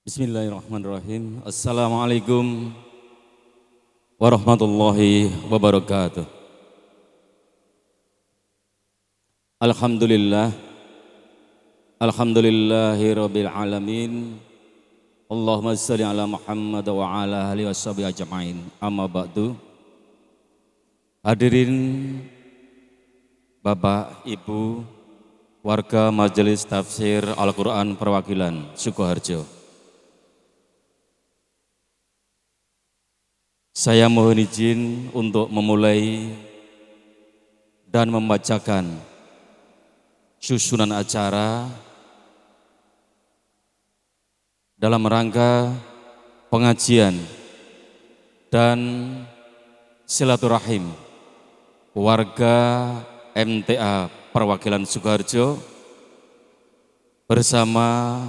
Bismillahirrahmanirrahim. Assalamualaikum warahmatullahi wabarakatuh. Alhamdulillah. Alhamdulillahirabbil alamin. Allahumma shalli ala Muhammad wa ala alihi washabihi ajmain. Amma ba'du. Hadirin Bapak, Ibu, warga Majelis Tafsir Al-Quran Perwakilan Sukoharjo. Saya mohon izin untuk memulai dan membacakan susunan acara dalam rangka pengajian dan silaturahim warga MTA Perwakilan Sukoharjo bersama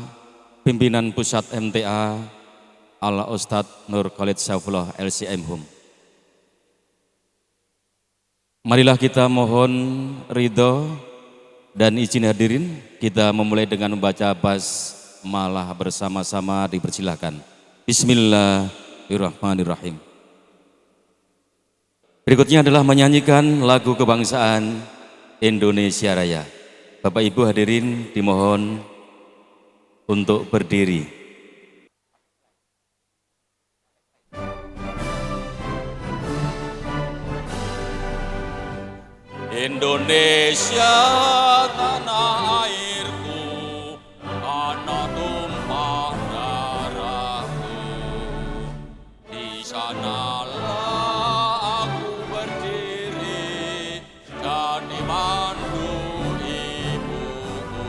pimpinan pusat MTA Ala Ustadz Nur Khalid Saifullah LCM Hum. Marilah kita mohon ridho dan izin hadirin, kita memulai dengan membaca basmalah bersama-sama, dipersilahkan. Bismillahirrahmanirrahim. Berikutnya adalah menyanyikan lagu kebangsaan Indonesia Raya. Bapak Ibu hadirin dimohon untuk berdiri. Indonesia tanah airku, tanah tumpah darahku. Di sanalah aku berdiri dan dimandu ibuku.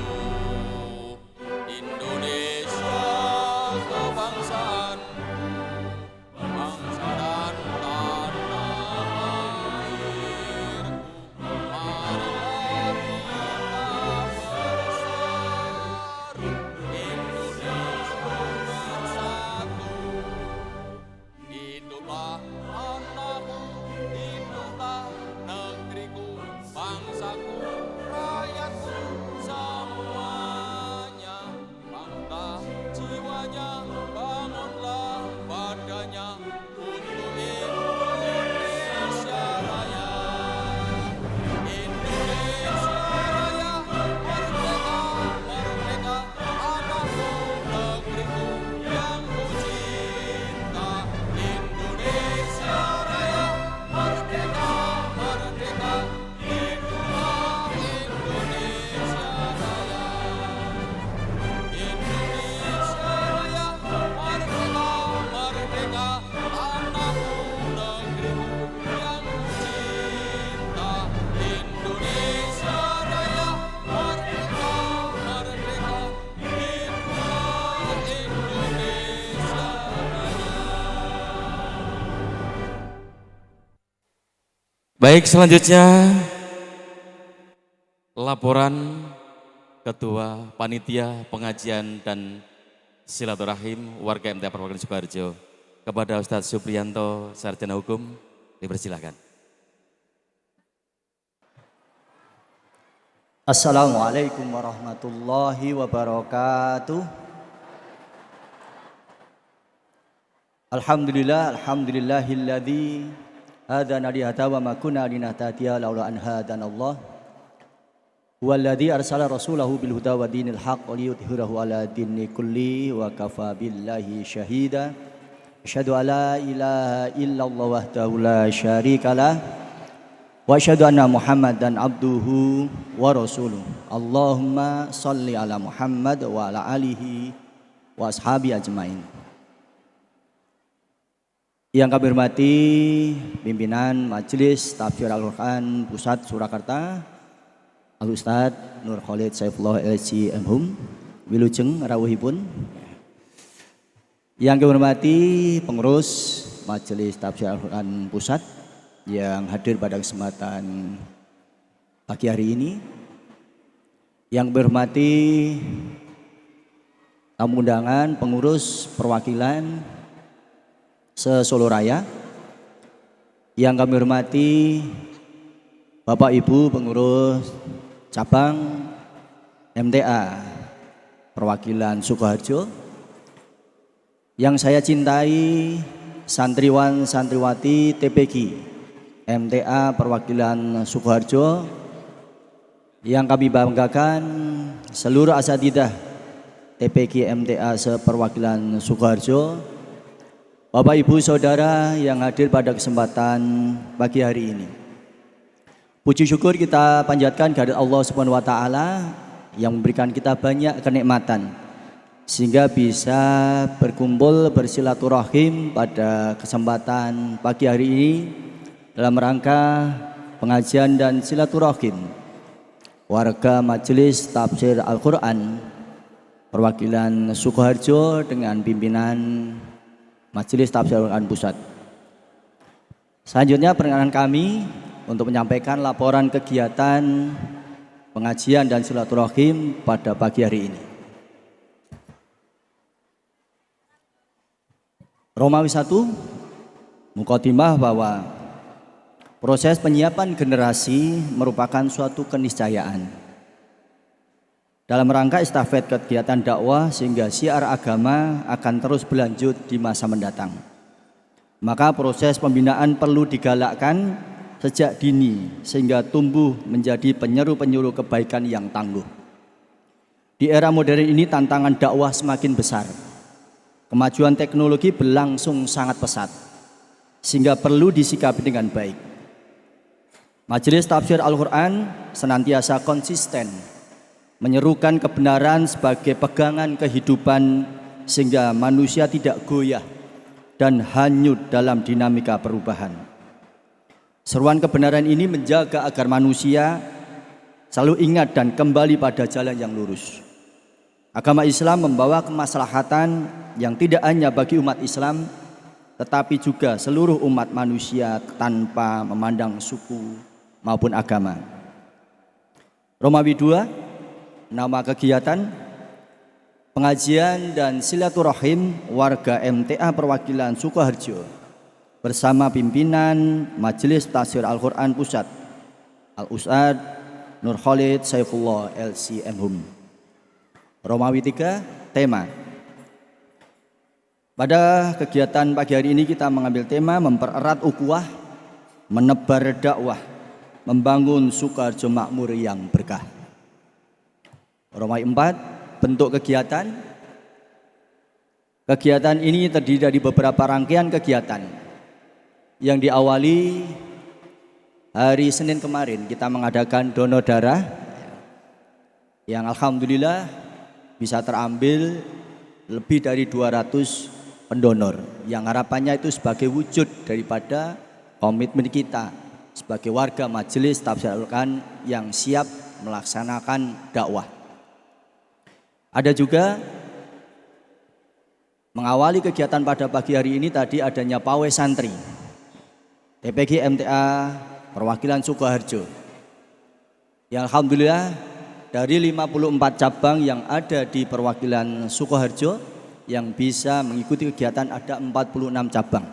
Indonesia kebangsaan, bangsa dan tanah airku. Baik, selanjutnya laporan Ketua Panitia Pengajian dan Silaturahim warga MTA Perwakilan Sukoharjo kepada Ustadz Supriyanto, Sarjana Hukum, dipersilakan. Assalamualaikum warahmatullahi wabarakatuh. Alhamdulillahilladzi hadana li hadza wa ma kunna linahtadiya laula an hadana Allah. Huwallazi arsala rasulahu bil huda wa dinil haqq liyudhhirahu ala dini kulli wa kafa billahi syahida. Asyhadu an la ilaha illallah wahdahu la syarikalah wa asyhadu anna Muhammadan abduhu wa rasuluh. Allahumma shalli ala Muhammad wa ala alihi wa ashabi ajmain. Yang kami hormati pimpinan Majelis Tafsir Al-Quran Pusat Surakarta, Al-Ustadz Nur Khalid Saifullah LCM Hum, wilujeng rawuhipun. Yang kami hormati pengurus Majelis Tafsir Al-Quran Pusat yang hadir pada kesempatan pagi hari ini. Yang kami hormati tamu undangan pengurus perwakilan se-Solo Raya. Yang kami hormati Bapak Ibu pengurus cabang MTA perwakilan Sukoharjo, Yang saya cintai santriwan santriwati TPG MTA perwakilan Sukoharjo, yang kami banggakan seluruh asatidzah TPG MTA seperwakilan Sukoharjo, Bapak Ibu Saudara yang hadir pada kesempatan pagi hari ini. Puji syukur kita panjatkan kehadirat Allah Subhanahu wa taala yang memberikan kita banyak kenikmatan sehingga bisa berkumpul bersilaturahim pada kesempatan pagi hari ini dalam rangka pengajian dan silaturahim warga Majelis Tafsir Al-Quran perwakilan Sukoharjo dengan pimpinan Majelis Tafsir Al-Quran Pusat. Selanjutnya perkenan kami untuk menyampaikan laporan kegiatan pengajian dan silaturahim pada pagi hari ini. Romawi 1 mukadimah bahwa proses penyiapan generasi merupakan suatu keniscayaan dalam rangka estafet kegiatan dakwah sehingga syiar agama akan terus berlanjut di masa mendatang. Maka proses pembinaan perlu digalakkan sejak dini sehingga tumbuh menjadi penyeru-penyeru kebaikan yang tangguh. Di era modern ini tantangan dakwah semakin besar. Kemajuan teknologi berlangsung sangat pesat sehingga perlu disikapi dengan baik. Majelis Tafsir Al-Quran senantiasa konsisten menyerukan kebenaran sebagai pegangan kehidupan sehingga manusia tidak goyah dan hanyut dalam dinamika perubahan. Seruan kebenaran ini menjaga agar manusia selalu ingat dan kembali pada jalan yang lurus. Agama Islam membawa kemaslahatan yang tidak hanya bagi umat Islam tetapi juga seluruh umat manusia tanpa memandang suku maupun agama. Romawi 2, nama kegiatan pengajian dan silaturahim warga MTA perwakilan Sukoharjo bersama pimpinan Majelis Tafsir Al-Quran Pusat Al-Ustad Nur Khalid Saifullah LCMhum. Romawi 3, tema. Pada kegiatan pagi hari ini kita mengambil tema mempererat ukhuwah, menebar dakwah, membangun Sukoharjo makmur yang berkah. Romawi 4, bentuk kegiatan. Kegiatan ini terdiri dari beberapa rangkaian kegiatan yang diawali hari Senin kemarin. Kita mengadakan donor darah yang alhamdulillah bisa terambil lebih dari 200 pendonor, yang harapannya itu sebagai wujud daripada komitmen kita sebagai warga Majelis Tafsir Al-Quran yang siap melaksanakan dakwah. Ada juga mengawali kegiatan pada pagi hari ini tadi adanya pawai santri TPG MTA perwakilan Sukoharjo yang alhamdulillah dari 54 cabang yang ada di perwakilan Sukoharjo yang bisa mengikuti kegiatan ada 46 cabang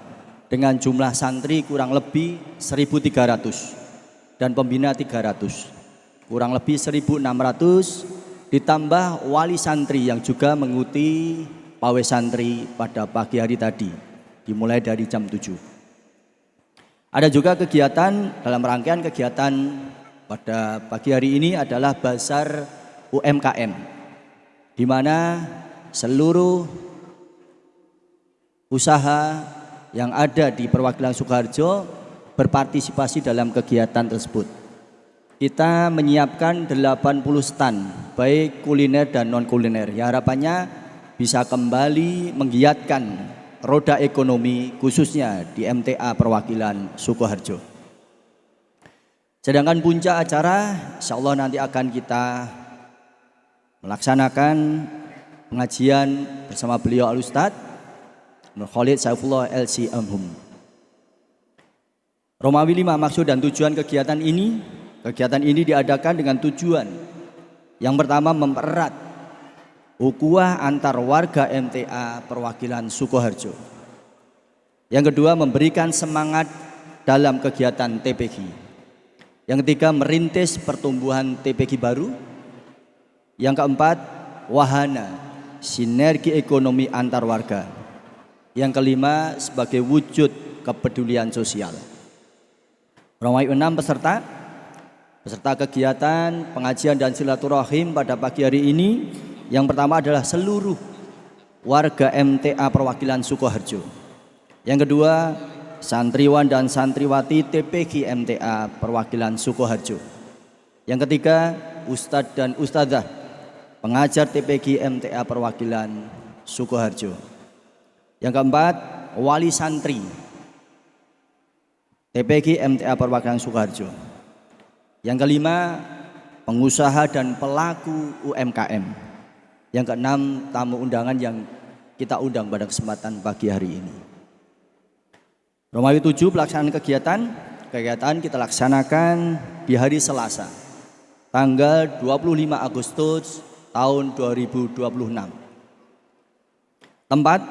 dengan jumlah santri kurang lebih 1.300 dan pembina 300, kurang lebih 1.600 ditambah wali santri yang juga mengikuti pawai santri pada pagi hari tadi dimulai dari jam 7. Ada juga kegiatan dalam rangkaian kegiatan pada pagi hari ini adalah Bazar UMKM, di mana seluruh usaha yang ada di perwakilan Sukoharjo berpartisipasi dalam kegiatan tersebut. Kita menyiapkan 80 stand, baik kuliner dan non kuliner, yang harapannya bisa kembali menggiatkan roda ekonomi khususnya di MTA perwakilan Sukoharjo. Sedangkan puncak acara insyaallah nanti akan kita melaksanakan pengajian bersama beliau Al-Ustad Nur Khalid Saifullah LCMhum. Romawi 5, maksud dan tujuan kegiatan ini. Kegiatan ini diadakan dengan tujuan yang pertama mempererat ukhuwah antar warga MTA perwakilan Sukoharjo. Yang kedua memberikan semangat dalam kegiatan TPG. Yang ketiga merintis pertumbuhan TPG baru. Yang keempat wahana sinergi ekonomi antar warga. Yang kelima sebagai wujud kepedulian sosial. Romawi 6 peserta kegiatan pengajian dan silaturahim pada pagi hari ini. Yang pertama adalah seluruh warga MTA perwakilan Sukoharjo. Yang kedua santriwan dan santriwati TPG MTA perwakilan Sukoharjo. Yang ketiga ustadz dan ustadzah pengajar TPG MTA perwakilan Sukoharjo. Yang keempat wali santri TPG MTA perwakilan Sukoharjo. Yang kelima pengusaha dan pelaku UMKM. Yang keenam tamu undangan yang kita undang pada kesempatan pagi hari ini. Romawi 7 pelaksanaan kegiatan kita laksanakan di hari Selasa tanggal 25 Agustus tahun 2026. Tempat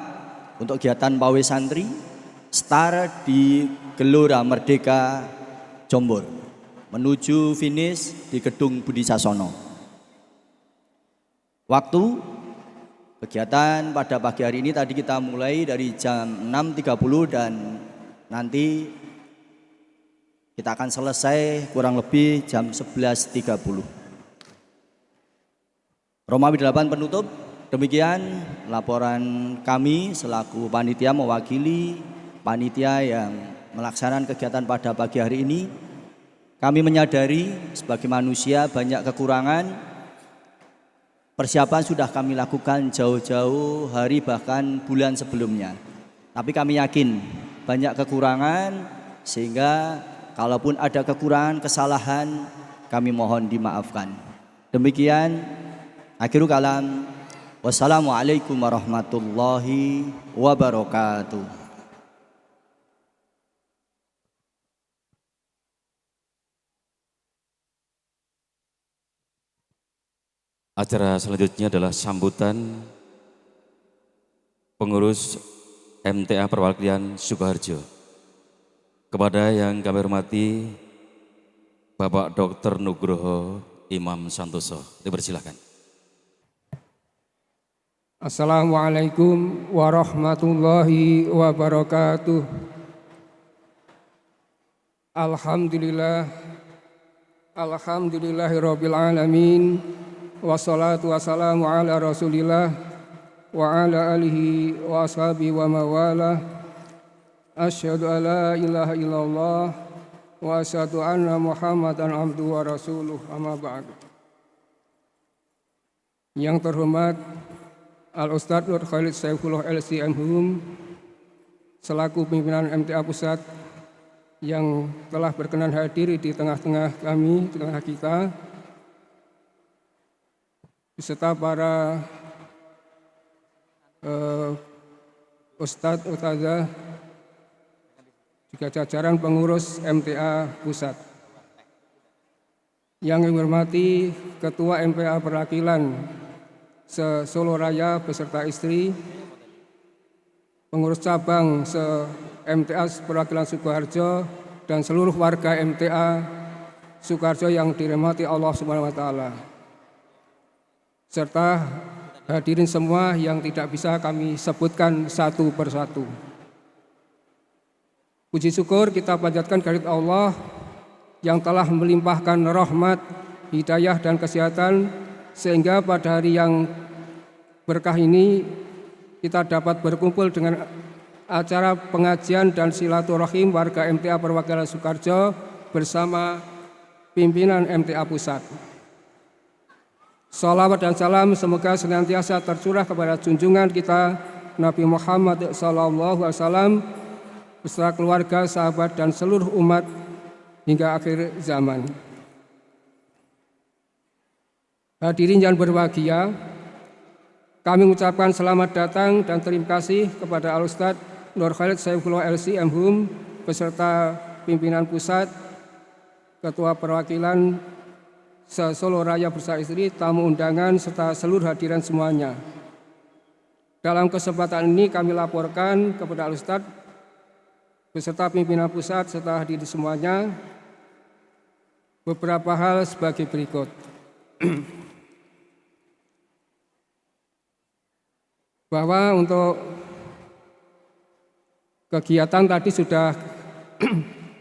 untuk kegiatan Pawe Santri start di Gelora Merdeka Jombor menuju finish di Gedung Budi Sasono. Waktu kegiatan pada pagi hari ini tadi kita mulai dari jam 6.30 dan nanti kita akan selesai kurang lebih jam 11.30. Romawi 8 penutup. Demikian laporan kami selaku panitia mewakili panitia yang melaksanakan kegiatan pada pagi hari ini. Kami menyadari sebagai manusia banyak kekurangan. Persiapan sudah kami lakukan jauh-jauh hari bahkan bulan sebelumnya. Tapi kami yakin banyak kekurangan sehingga kalaupun ada kekurangan, kesalahan kami mohon dimaafkan. Demikian akhirul kalam. Wassalamualaikum warahmatullahi wabarakatuh. Acara selanjutnya adalah sambutan pengurus MTA perwakilan Sukoharjo. Kepada yang kami hormati Bapak Dr. Nugroho Imam Santoso, dipersilakan. Assalamualaikum warahmatullahi wabarakatuh. Alhamdulillahirabbil alamin. Wassalatu wassalamu ala rasulillah wa ala alihi wa ashabihi wa mawala. Asyhadu an la ilaha illallah wa asyhadu anna muhammadan abduhu wa rasuluh, amma ba'du. Yang terhormat Al-Ustadz Nur Khalid Saifullah LC MHUM selaku pimpinan MTA Pusat yang telah berkenan hadir di tengah-tengah kami, di tengah kita, beserta para Ustadz, Ustazah, juga jajaran pengurus MTA Pusat. Yang kami hormati Ketua MPA Perwakilan se-Solo Raya beserta istri, pengurus cabang se-MTA Perwakilan Sukoharjo, dan seluruh warga MTA Sukoharjo yang dirahmati Allah Subhanahu wa Ta'ala, serta hadirin semua yang tidak bisa kami sebutkan satu persatu. Puji syukur kita panjatkan kehadirat Allah yang telah melimpahkan rahmat, hidayah dan kesehatan sehingga pada hari yang berkah ini kita dapat berkumpul dengan acara pengajian dan silaturahim warga MTA perwakilan Sukoharjo bersama pimpinan MTA Pusat. Salawat dan salam semoga senantiasa tercurah kepada junjungan kita Nabi Muhammad SAW beserta keluarga, sahabat dan seluruh umat hingga akhir zaman. Hadirin yang berbahagia, kami mengucapkan selamat datang dan terima kasih kepada Al-Ustadz Nur Khalid Saifullah LC MHUM beserta pimpinan pusat, ketua perwakilan se-Solo Raya beserta istri, tamu undangan serta seluruh hadirin semuanya. Dalam kesempatan ini kami laporkan kepada Al-Ustadz beserta pimpinan pusat serta hadirin semuanya beberapa hal sebagai berikut. Bahwa untuk kegiatan tadi sudah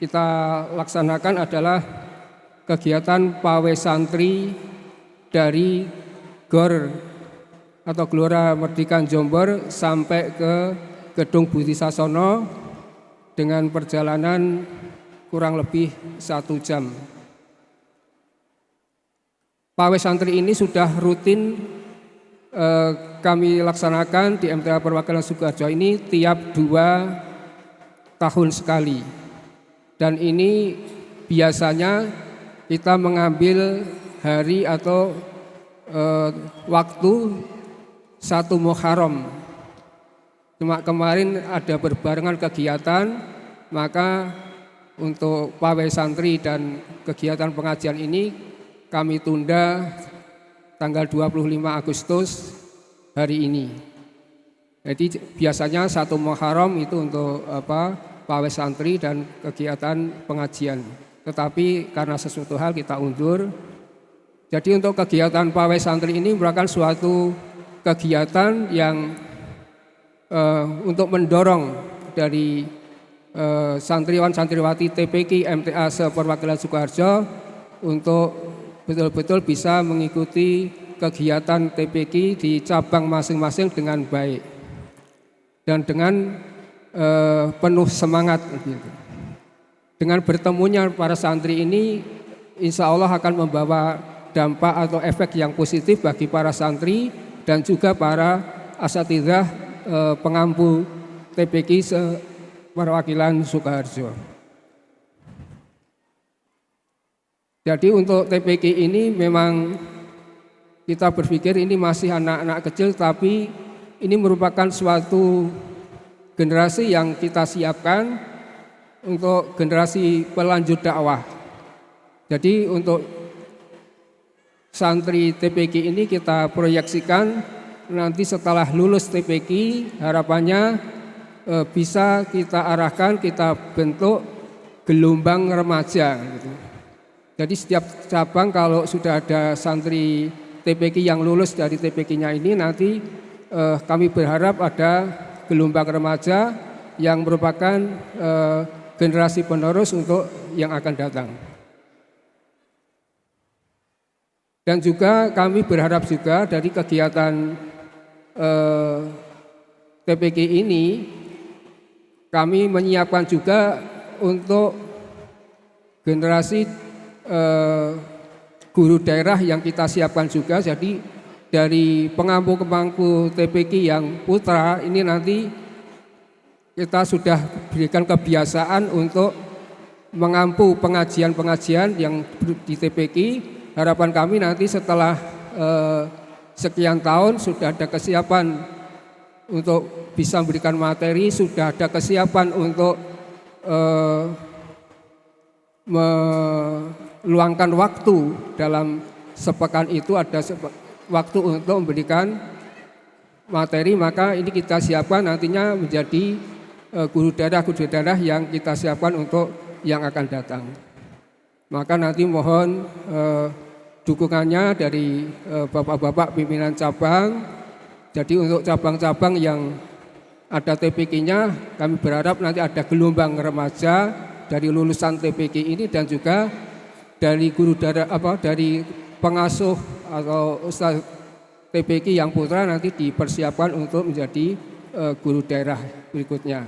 kita laksanakan adalah kegiatan pawai santri dari GOR atau Gelora Merdeka Jombor sampai ke Gedung Budi Sasono dengan perjalanan kurang lebih 1 jam. Pawai santri ini sudah rutin kami laksanakan di MTA Perwakilan Sukoharjo ini tiap 2 tahun sekali. Dan ini biasanya kita mengambil hari atau waktu 1 Muharram. Cuma kemarin ada berbarengan kegiatan, maka untuk pawai santri dan kegiatan pengajian ini kami tunda tanggal 25 Agustus hari ini. Jadi biasanya 1 Muharram itu untuk pawai santri dan kegiatan pengajian. Tetapi karena sesuatu hal kita undur. Jadi untuk kegiatan pawai santri ini merupakan suatu kegiatan yang untuk mendorong dari santriwan santriwati TPQ MTA Seperwakilan Sukoharjo untuk betul-betul bisa mengikuti kegiatan TPQ di cabang masing-masing dengan baik dan dengan penuh semangat. Dengan bertemunya para santri ini, insya Allah akan membawa dampak atau efek yang positif bagi para santri dan juga para asatidzah pengampu TPQ Seperwakilan Sukoharjo. Jadi untuk TPQ ini memang kita berpikir ini masih anak-anak kecil, tapi ini merupakan suatu generasi yang kita siapkan untuk generasi pelanjut dakwah. Jadi untuk santri TPQ ini kita proyeksikan nanti setelah lulus TPQ harapannya bisa kita arahkan, kita bentuk gelombang remaja gitu. Jadi setiap cabang kalau sudah ada santri TPQ yang lulus dari TPQ-nya ini nanti kami berharap ada gelombang remaja yang merupakan generasi penerus untuk yang akan datang. Dan juga kami berharap juga dari kegiatan TPQ ini kami menyiapkan juga untuk generasi guru daerah yang kita siapkan juga. Jadi dari pengampu-pengampu TPQ yang putra ini nanti kita sudah berikan kebiasaan untuk mengampu pengajian-pengajian yang di TPQ. Harapan kami nanti setelah sekian tahun sudah ada kesiapan untuk bisa memberikan materi, sudah ada kesiapan untuk meluangkan waktu dalam sepekan itu, ada waktu untuk memberikan materi, maka ini kita siapkan nantinya menjadi guru daerah yang kita siapkan untuk yang akan datang. Maka nanti mohon dukungannya dari bapak-bapak pimpinan cabang. Jadi untuk cabang-cabang yang ada TPQ-nya, kami berharap nanti ada gelombang remaja dari lulusan TPQ ini dan juga dari guru daerah dari pengasuh atau ustaz TPQ yang putra nanti dipersiapkan untuk menjadi guru daerah berikutnya.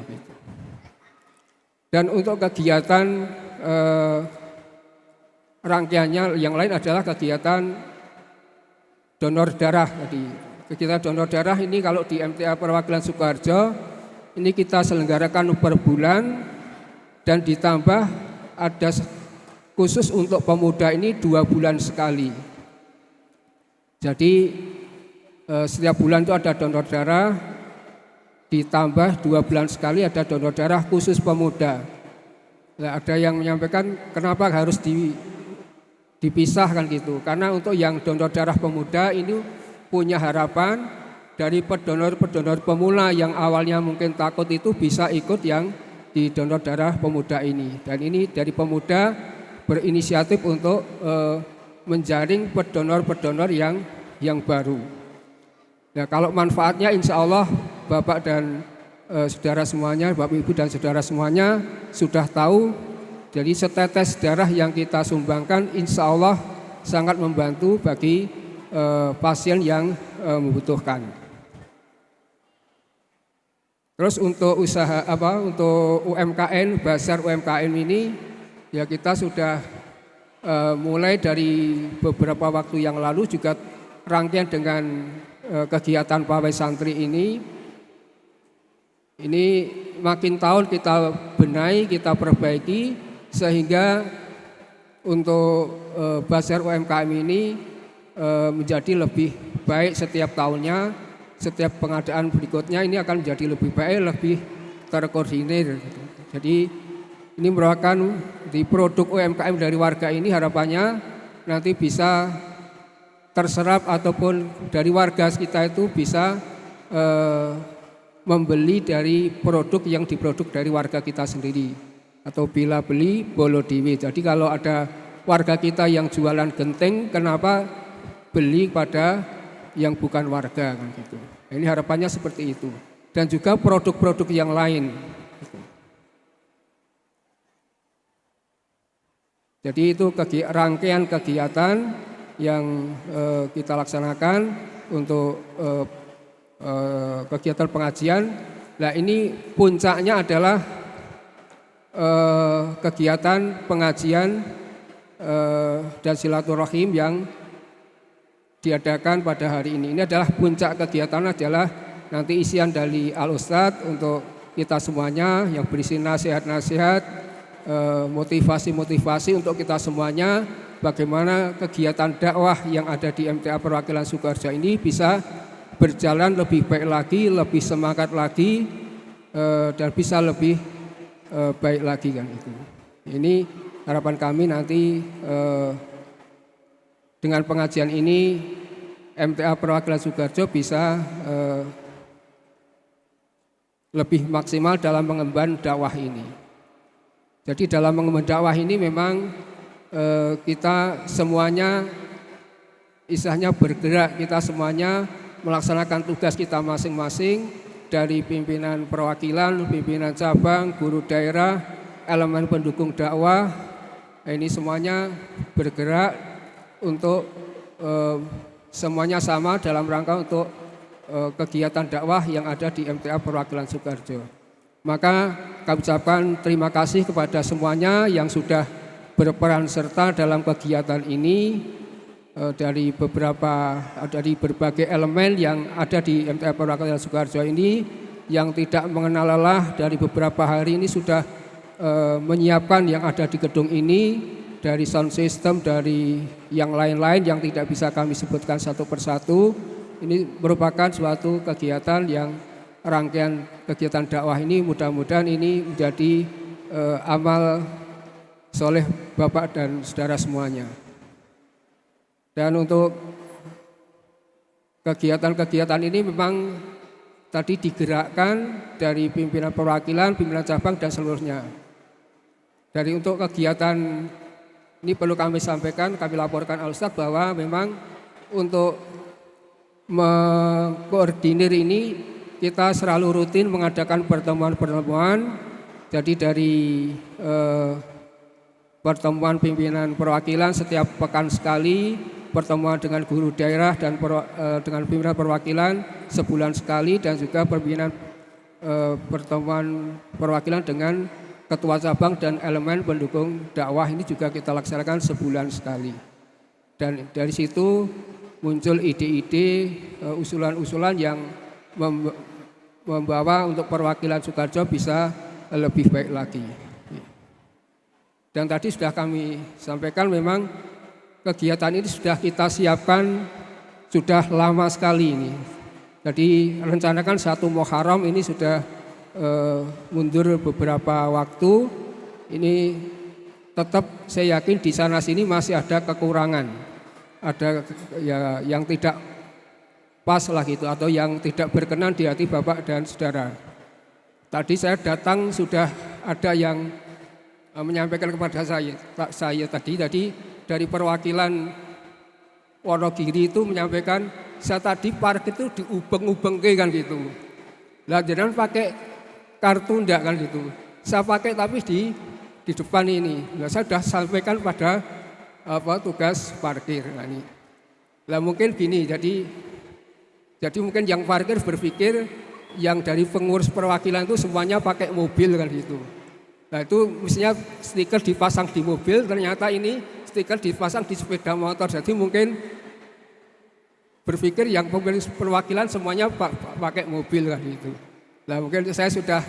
Dan untuk kegiatan rangkaiannya yang lain adalah kegiatan donor darah tadi. Kegiatan donor darah ini kalau di MTA Perwakilan Sukoharjo ini kita selenggarakan per bulan dan ditambah ada khusus untuk pemuda ini 2 bulan sekali. Jadi setiap bulan itu ada donor darah, ditambah 2 bulan sekali ada donor darah khusus pemuda. Nah, ada yang menyampaikan kenapa harus dipisahkan gitu. Karena untuk yang donor darah pemuda ini punya harapan dari pedonor-pedonor pemula yang awalnya mungkin takut itu bisa ikut yang di donor darah pemuda ini. Dan ini dari pemuda berinisiatif untuk menjaring pedonor-pedonor yang baru. Nah, kalau manfaatnya insya Allah Bapak dan saudara semuanya, Bapak Ibu dan saudara semuanya sudah tahu. Jadi setetes darah yang kita sumbangkan insya Allah sangat membantu bagi pasien yang membutuhkan. Terus untuk untuk UMKM, Bazar UMKM ini ya kita sudah mulai dari beberapa waktu yang lalu juga rangkaian dengan kegiatan pawai santri ini makin tahun kita benahi, kita perbaiki sehingga untuk Bazar UMKM ini menjadi lebih baik setiap tahunnya, setiap pengadaan berikutnya ini akan menjadi lebih baik, lebih terkoordinir. Jadi ini merupakan di produk UMKM dari warga ini harapannya nanti bisa terserap ataupun dari warga kita itu bisa membeli dari produk yang diproduk dari warga kita sendiri atau bila beli bolo dewe. Jadi kalau ada warga kita yang jualan genteng, kenapa beli pada yang bukan warga kan gitu. Ini harapannya seperti itu. Dan juga produk-produk yang lain. Jadi itu rangkaian kegiatan yang kita laksanakan untuk kegiatan pengajian. Nah ini puncaknya adalah kegiatan pengajian dan silaturahim yang diadakan pada hari ini. Ini adalah puncak kegiatan adalah nanti isian dari Al-Ustadz untuk kita semuanya yang berisi nasihat-nasihat, motivasi-motivasi untuk kita semuanya bagaimana kegiatan dakwah yang ada di MTA Perwakilan Sukoharjo ini bisa berjalan lebih baik lagi, lebih semangat lagi, dan bisa lebih baik lagi kan itu. Ini harapan kami nanti dengan pengajian ini MTA Perwakilan Sukoharjo bisa lebih maksimal dalam mengemban dakwah ini. Jadi dalam mengemban dakwah ini memang kita semuanya istilahnya bergerak, kita semuanya melaksanakan tugas kita masing-masing dari pimpinan perwakilan, pimpinan cabang, guru daerah, elemen pendukung dakwah. Ini semuanya bergerak untuk semuanya sama dalam rangka untuk kegiatan dakwah yang ada di MTA Perwakilan Sukoharjo. Maka kami ucapkan terima kasih kepada semuanya yang sudah berperan serta dalam kegiatan ini. Dari berbagai elemen yang ada di MTA Perwakilan Sukoharjo ini yang tidak mengenal lelah dari beberapa hari ini sudah menyiapkan yang ada di gedung ini dari sound system, dari yang lain-lain yang tidak bisa kami sebutkan satu persatu. Ini merupakan suatu kegiatan yang rangkaian kegiatan dakwah ini mudah-mudahan ini menjadi amal soleh Bapak dan saudara semuanya. Dan untuk kegiatan-kegiatan ini memang tadi digerakkan dari pimpinan perwakilan, pimpinan cabang dan seluruhnya. Dari untuk kegiatan ini perlu kami sampaikan, kami laporkan Al-Ustadz bahwa memang untuk mengkoordinir ini kita selalu rutin mengadakan pertemuan-pertemuan. Jadi dari pertemuan pimpinan perwakilan setiap pekan sekali, pertemuan dengan guru daerah dan dengan pimpinan perwakilan sebulan sekali, dan juga pertemuan perwakilan dengan ketua cabang dan elemen pendukung dakwah ini juga kita laksanakan sebulan sekali. Dan dari situ muncul ide-ide, usulan-usulan yang membawa untuk perwakilan Sukoharjo bisa lebih baik lagi. Dan tadi sudah kami sampaikan memang kegiatan ini sudah kita siapkan sudah lama sekali ini. Jadi rencanakan 1 Muharram ini sudah mundur beberapa waktu. Ini tetap saya yakin di sana sini masih ada kekurangan, ada ya yang tidak pas lah gitu, atau yang tidak berkenan di hati Bapak dan saudara. Tadi saya datang sudah ada yang menyampaikan kepada saya tadi dari perwakilan Wonogiri itu menyampaikan saya tadi parkir itu diubeng-ubeng kan gitu. Lah jangan pakai kartu enggak kan gitu. Saya pakai tapi di depan ini. Nah, saya sudah sampaikan pada tugas parkir. Nah, ini. Lah mungkin gini, jadi mungkin yang parkir berpikir yang dari pengurus perwakilan itu semuanya pakai mobil kan gitu. Nah itu mestinya stiker dipasang di mobil, ternyata ini stiker dipasang di sepeda motor. Jadi mungkin berpikir yang pengurus perwakilan semuanya pakai mobil kan gitu. Nah mungkin saya sudah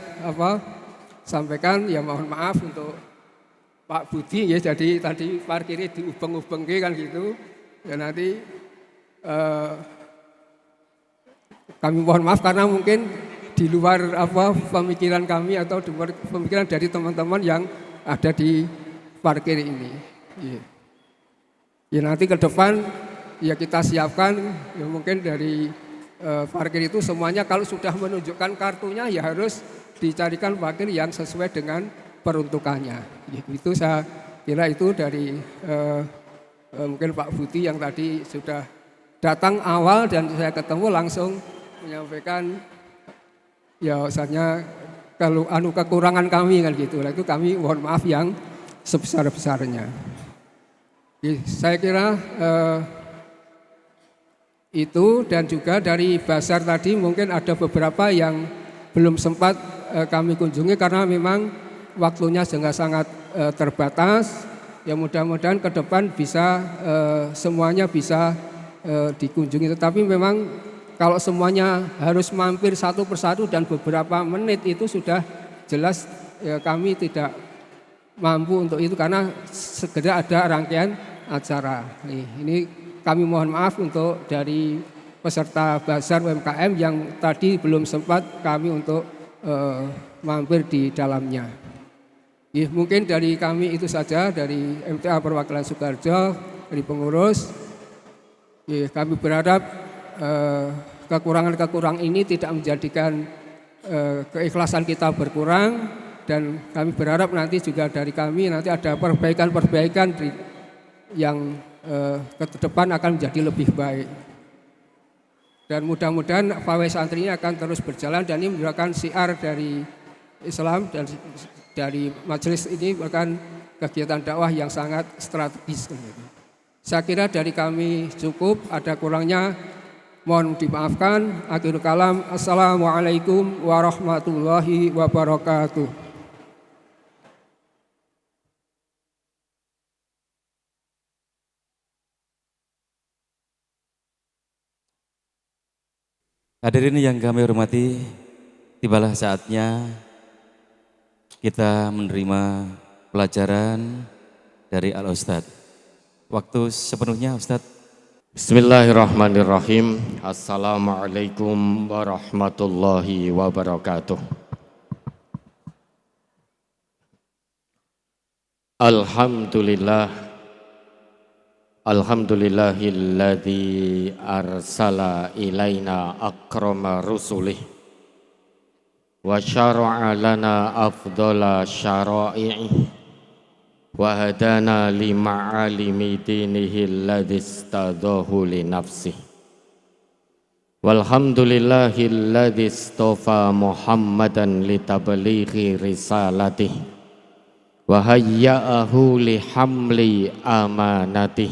sampaikan, ya mohon maaf untuk Pak Budi ya, jadi tadi parkirnya diubeng-ubeng kan gitu. Ya nanti kami mohon maaf karena mungkin di luar pemikiran kami atau di luar pemikiran dari teman-teman yang ada di parkir ini. Ya nanti ke depan ya kita siapkan ya mungkin dari parkir itu semuanya kalau sudah menunjukkan kartunya ya harus dicarikan parkir yang sesuai dengan peruntukannya. Itu saya kira itu dari mungkin Pak Budi yang tadi sudah datang awal dan saya ketemu langsung menyampaikan ya misalnya kalau kekurangan kami kan gitu. Itu kami mohon maaf yang sebesar-besarnya. Saya kira itu dan juga dari bazar tadi mungkin ada beberapa yang belum sempat kami kunjungi karena memang waktunya sangat terbatas. Ya mudah-mudahan ke depan bisa semuanya bisa dikunjungi. Tetapi memang kalau semuanya harus mampir satu persatu dan beberapa menit itu sudah jelas ya, kami tidak mampu untuk itu karena segera ada rangkaian acara. Ini kami mohon maaf untuk dari peserta bazar UMKM yang tadi belum sempat kami untuk mampir di dalamnya. Mungkin dari kami itu saja dari MTA Perwakilan Sukoharjo, dari pengurus. Kami berharap kekurangan-kekurangan ini tidak menjadikan keikhlasan kita berkurang dan kami berharap nanti juga dari kami nanti ada perbaikan-perbaikan yang ke depan akan menjadi lebih baik. Dan mudah-mudahan pawai santri ini akan terus berjalan dan ini merupakan syiar dari Islam dan dari majelis ini merupakan kegiatan dakwah yang sangat strategis. Saya kira dari kami cukup, ada kurangnya mohon dimaafkan. Akhirul kalam, assalamualaikum warahmatullahi wabarakatuh. Hadirin yang kami hormati, tibalah saatnya kita menerima pelajaran dari Al-Ustadz. Waktu sepenuhnya Ustadz. Bismillahirrahmanirrahim. Assalamualaikum warahmatullahi wabarakatuh. Alhamdulillahilladzi arsala ilaina akrama rusulih wa syara'a lana afdhala syara'i'ih wa hadana li ma'alimi dinihi alladzi istadahu li nafsih. Walhamdulillahilladzi istafa Muhammadan li tablighi risalatih wa hayya'ahu li hamli amanatih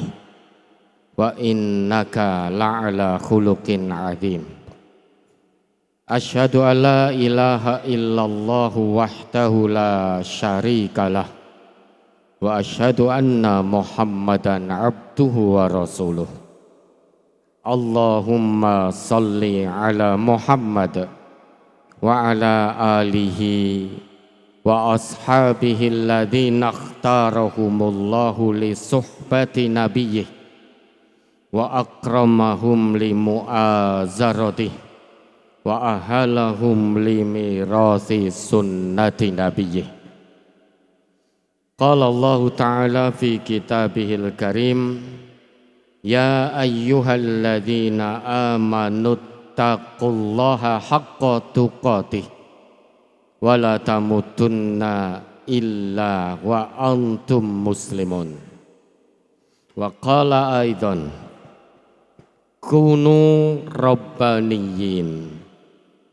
wa innaka la'ala khuluqin 'adzim. Asyhadu an la ilaha illallah wahdahu la syarikalah wa asyhadu anna Muhammadan abduhu wa rasuluh. Allahumma salli ala Muhammad wa ala alihi wa ashabihi alladhina ikhtarahumullahu li suhbati nabiyyih wa akramahum li mu'azaratih wa ahalahum li mirasi sunnati nabiyyih. Qala Allah Ta'ala fi kitabihil karim, ya ayyuhalladzina amanu taqullaha haqqa tuqatih wa la tamutunna illa wa antum muslimun. Wa qala aidan kunu rabbaniyin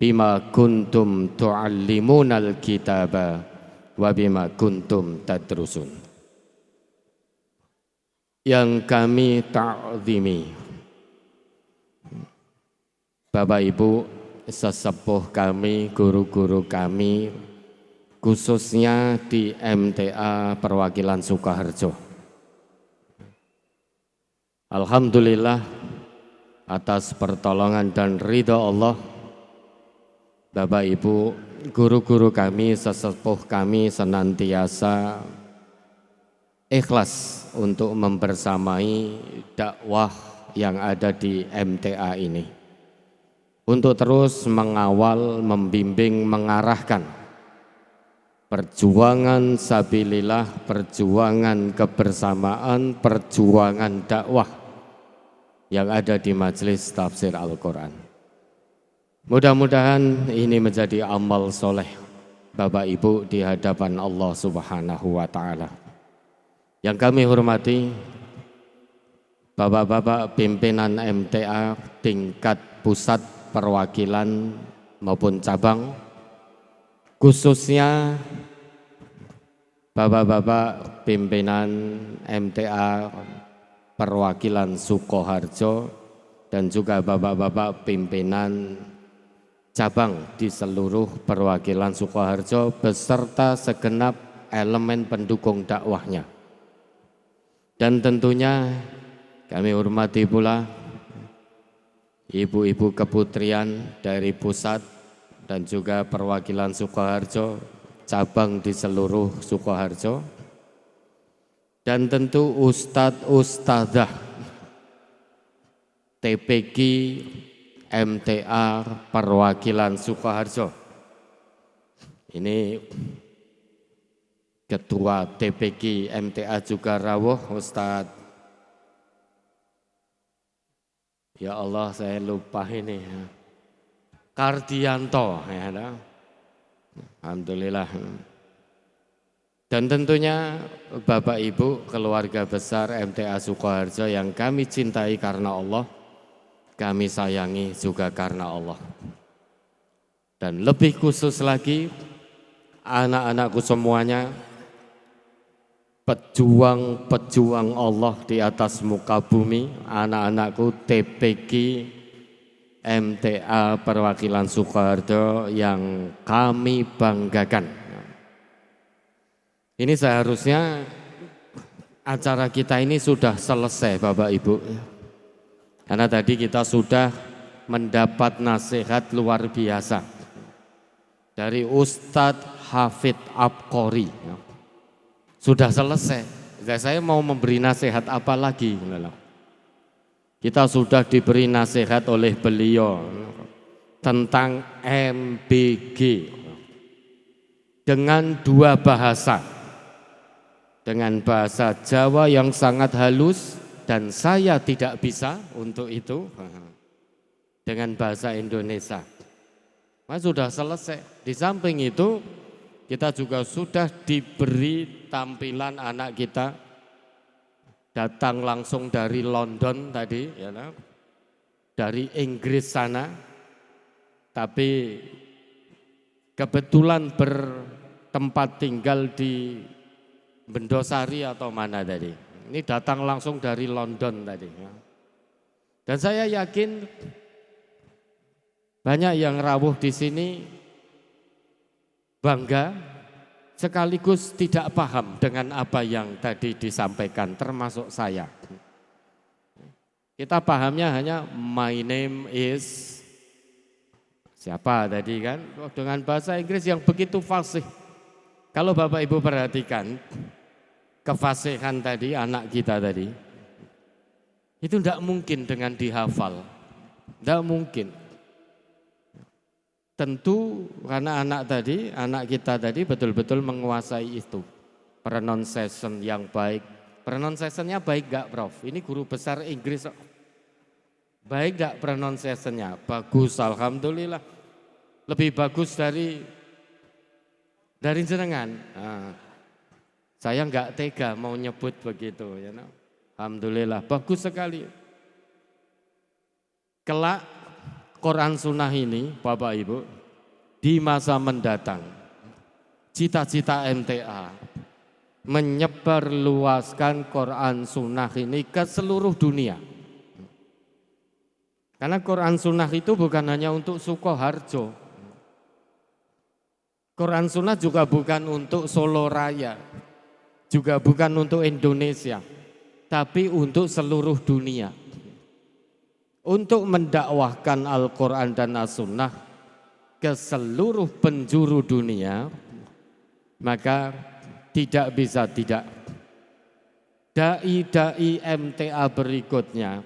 bima kuntum tu'allimunal kitaba wa bima kuntum tadrusun. Yang kami ta'zimi, Bapak Ibu sesepuh kami, guru-guru kami, khususnya di MTA Perwakilan Sukoharjo. Alhamdulillah atas pertolongan dan ridha Allah, Bapak Ibu guru-guru kami, sesepuh kami senantiasa ikhlas untuk membersamai dakwah yang ada di MTA ini, untuk terus mengawal, membimbing, mengarahkan perjuangan sabilillah, perjuangan kebersamaan, perjuangan dakwah yang ada di majelis tafsir Al-Quran. Mudah-mudahan ini menjadi amal soleh Bapak Ibu di hadapan Allah Subhanahu wa Ta'ala. Yang kami hormati Bapak-bapak pimpinan MTA tingkat pusat, perwakilan maupun cabang, khususnya Bapak-bapak pimpinan MTA perwakilan Sukoharjo dan juga Bapak-bapak pimpinan cabang di seluruh perwakilan Sukoharjo beserta segenap elemen pendukung dakwahnya. Dan tentunya kami hormati pula ibu-ibu keputrian dari pusat dan juga perwakilan Sukoharjo, cabang di seluruh Sukoharjo, dan tentu ustadz-ustadzah TPQ MTA perwakilan Sukoharjo. Ini Ketua TPQ MTA juga rawuh Ustadz, ya Allah saya lupa ini, Kardianto ya, alhamdulillah. Dan tentunya Bapak Ibu keluarga besar MTA Sukoharjo yang kami cintai karena Allah, kami sayangi juga karena Allah. Dan lebih khusus lagi anak-anakku semuanya, pejuang-pejuang Allah di atas muka bumi, anak-anakku TPQ MTA perwakilan Sukoharjo yang kami banggakan. Ini seharusnya acara kita ini sudah selesai Bapak Ibu, karena tadi kita sudah mendapat nasihat luar biasa dari Ustadz Hafidh Abqori. Sudah selesai. Saya mau memberi nasihat apa lagi? Kita sudah diberi nasihat oleh beliau tentang MBG dengan dua bahasa. Dengan bahasa Jawa yang sangat halus dan saya tidak bisa untuk itu. Dengan bahasa Indonesia. Sudah selesai. Di samping itu kita juga sudah diberi tampilan anak kita datang langsung dari London tadi, ya, dari Inggris sana, tapi kebetulan bertempat tinggal di Bendosari atau mana tadi. Ini datang langsung dari London tadi. Ya. Dan saya yakin banyak yang rawuh di sini bangga sekaligus tidak paham dengan apa yang tadi disampaikan, termasuk saya. Kita pahamnya hanya my name is siapa tadi kan, dengan bahasa Inggris yang begitu fasih. Kalau Bapak Ibu perhatikan kefasihan tadi anak kita tadi, itu tidak mungkin dengan dihafal, tidak mungkin. Tentu karena anak kita tadi betul-betul menguasai itu. Pronunciation yang baik. Pronunciation-nya baik gak Prof? Ini guru besar Inggris. Baik gak pronunciation-nya? Bagus, alhamdulillah. Lebih bagus dari jenengan. Nah, saya gak tega mau nyebut begitu. Ya, Alhamdulillah, bagus sekali. Kelak Quran Sunnah ini, Bapak Ibu, di masa mendatang, cita-cita MTA menyebarluaskan Quran Sunnah ini ke seluruh dunia. Karena Quran Sunnah itu bukan hanya untuk Sukoharjo. Quran Sunnah juga bukan untuk Solo Raya, juga bukan untuk Indonesia, tapi untuk seluruh dunia. Untuk mendakwahkan Al-Quran dan As-Sunnah ke seluruh penjuru dunia, maka tidak bisa tidak. Dai-dai MTA berikutnya,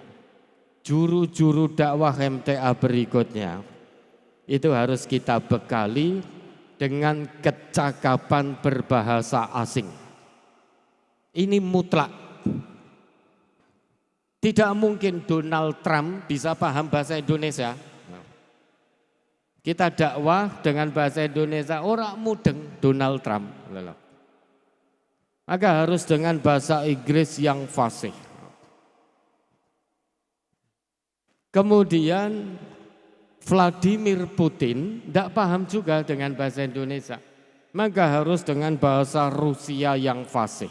juru-juru dakwah MTA berikutnya, itu harus kita bekali dengan kecakapan berbahasa asing. Ini mutlak. Tidak mungkin Donald Trump bisa paham bahasa Indonesia. Kita dakwah dengan bahasa Indonesia, orang mudeng Donald Trump. Maka harus dengan bahasa Inggris yang fasih. Kemudian Vladimir Putin tidak paham juga dengan bahasa Indonesia. Maka harus dengan bahasa Rusia yang fasih.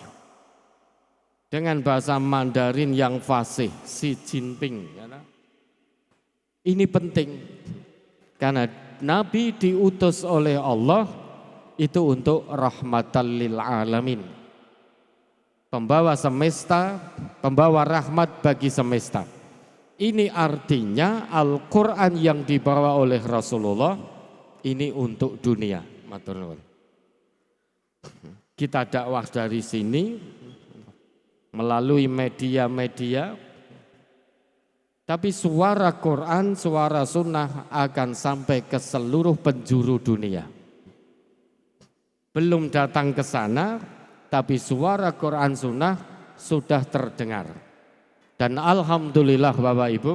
Dengan bahasa Mandarin yang fasih, Xi Jinping. Ini penting, karena Nabi diutus oleh Allah itu untuk rahmatan lil alamin. Pembawa semesta, pembawa rahmat bagi semesta. Ini artinya Al-Quran yang dibawa oleh Rasulullah ini untuk dunia. Matur nuwun. Kita dakwah dari sini melalui media-media, tapi suara Quran, suara sunnah akan sampai ke seluruh penjuru dunia. Belum datang ke sana, tapi suara Quran sunnah sudah terdengar. Dan alhamdulillah Bapak Ibu,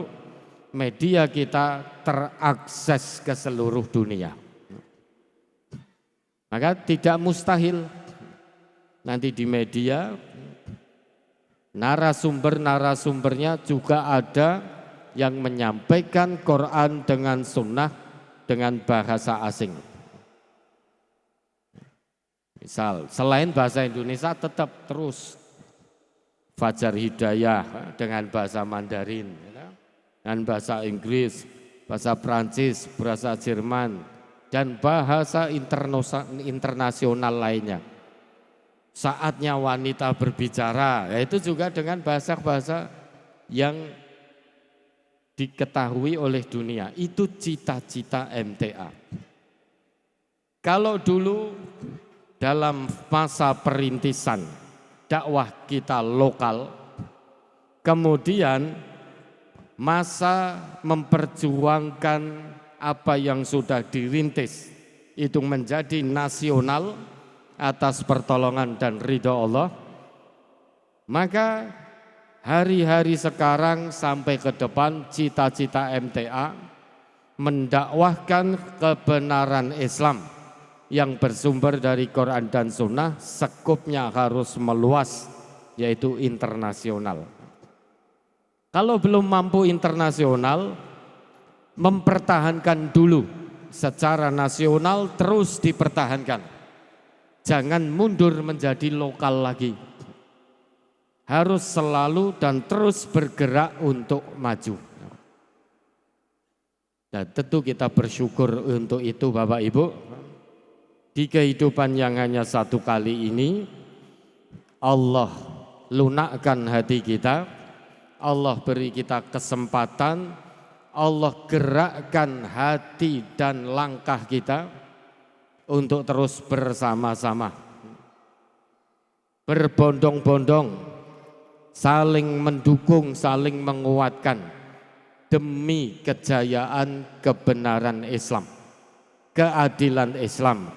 media kita terakses ke seluruh dunia. Maka tidak mustahil nanti di media narasumbernya juga ada yang menyampaikan Quran dengan sunnah dengan bahasa asing. Misal, selain bahasa Indonesia tetap terus Fajar Hidayah dengan bahasa Mandarin, dengan bahasa Inggris, bahasa Prancis, bahasa Jerman, dan bahasa internasional lainnya. Saatnya wanita berbicara, yaitu juga dengan bahasa-bahasa yang diketahui oleh dunia. Itu cita-cita MTA. Kalau dulu dalam masa perintisan dakwah kita lokal, kemudian masa memperjuangkan apa yang sudah dirintis itu menjadi nasional atas pertolongan dan ridha Allah, maka hari-hari sekarang sampai ke depan cita-cita MTA mendakwahkan kebenaran Islam yang bersumber dari Quran dan Sunnah, sekupnya harus meluas, yaitu internasional. Kalau belum mampu internasional, mempertahankan dulu secara nasional, terus dipertahankan. Jangan mundur menjadi lokal lagi. Harus selalu dan terus bergerak untuk maju. Dan tentu kita bersyukur untuk itu Bapak Ibu. Di kehidupan yang hanya satu kali ini, Allah lunakkan hati kita, Allah beri kita kesempatan, Allah gerakkan hati dan langkah kita untuk terus bersama-sama, berbondong-bondong, saling mendukung, saling menguatkan demi kejayaan kebenaran Islam, keadilan Islam,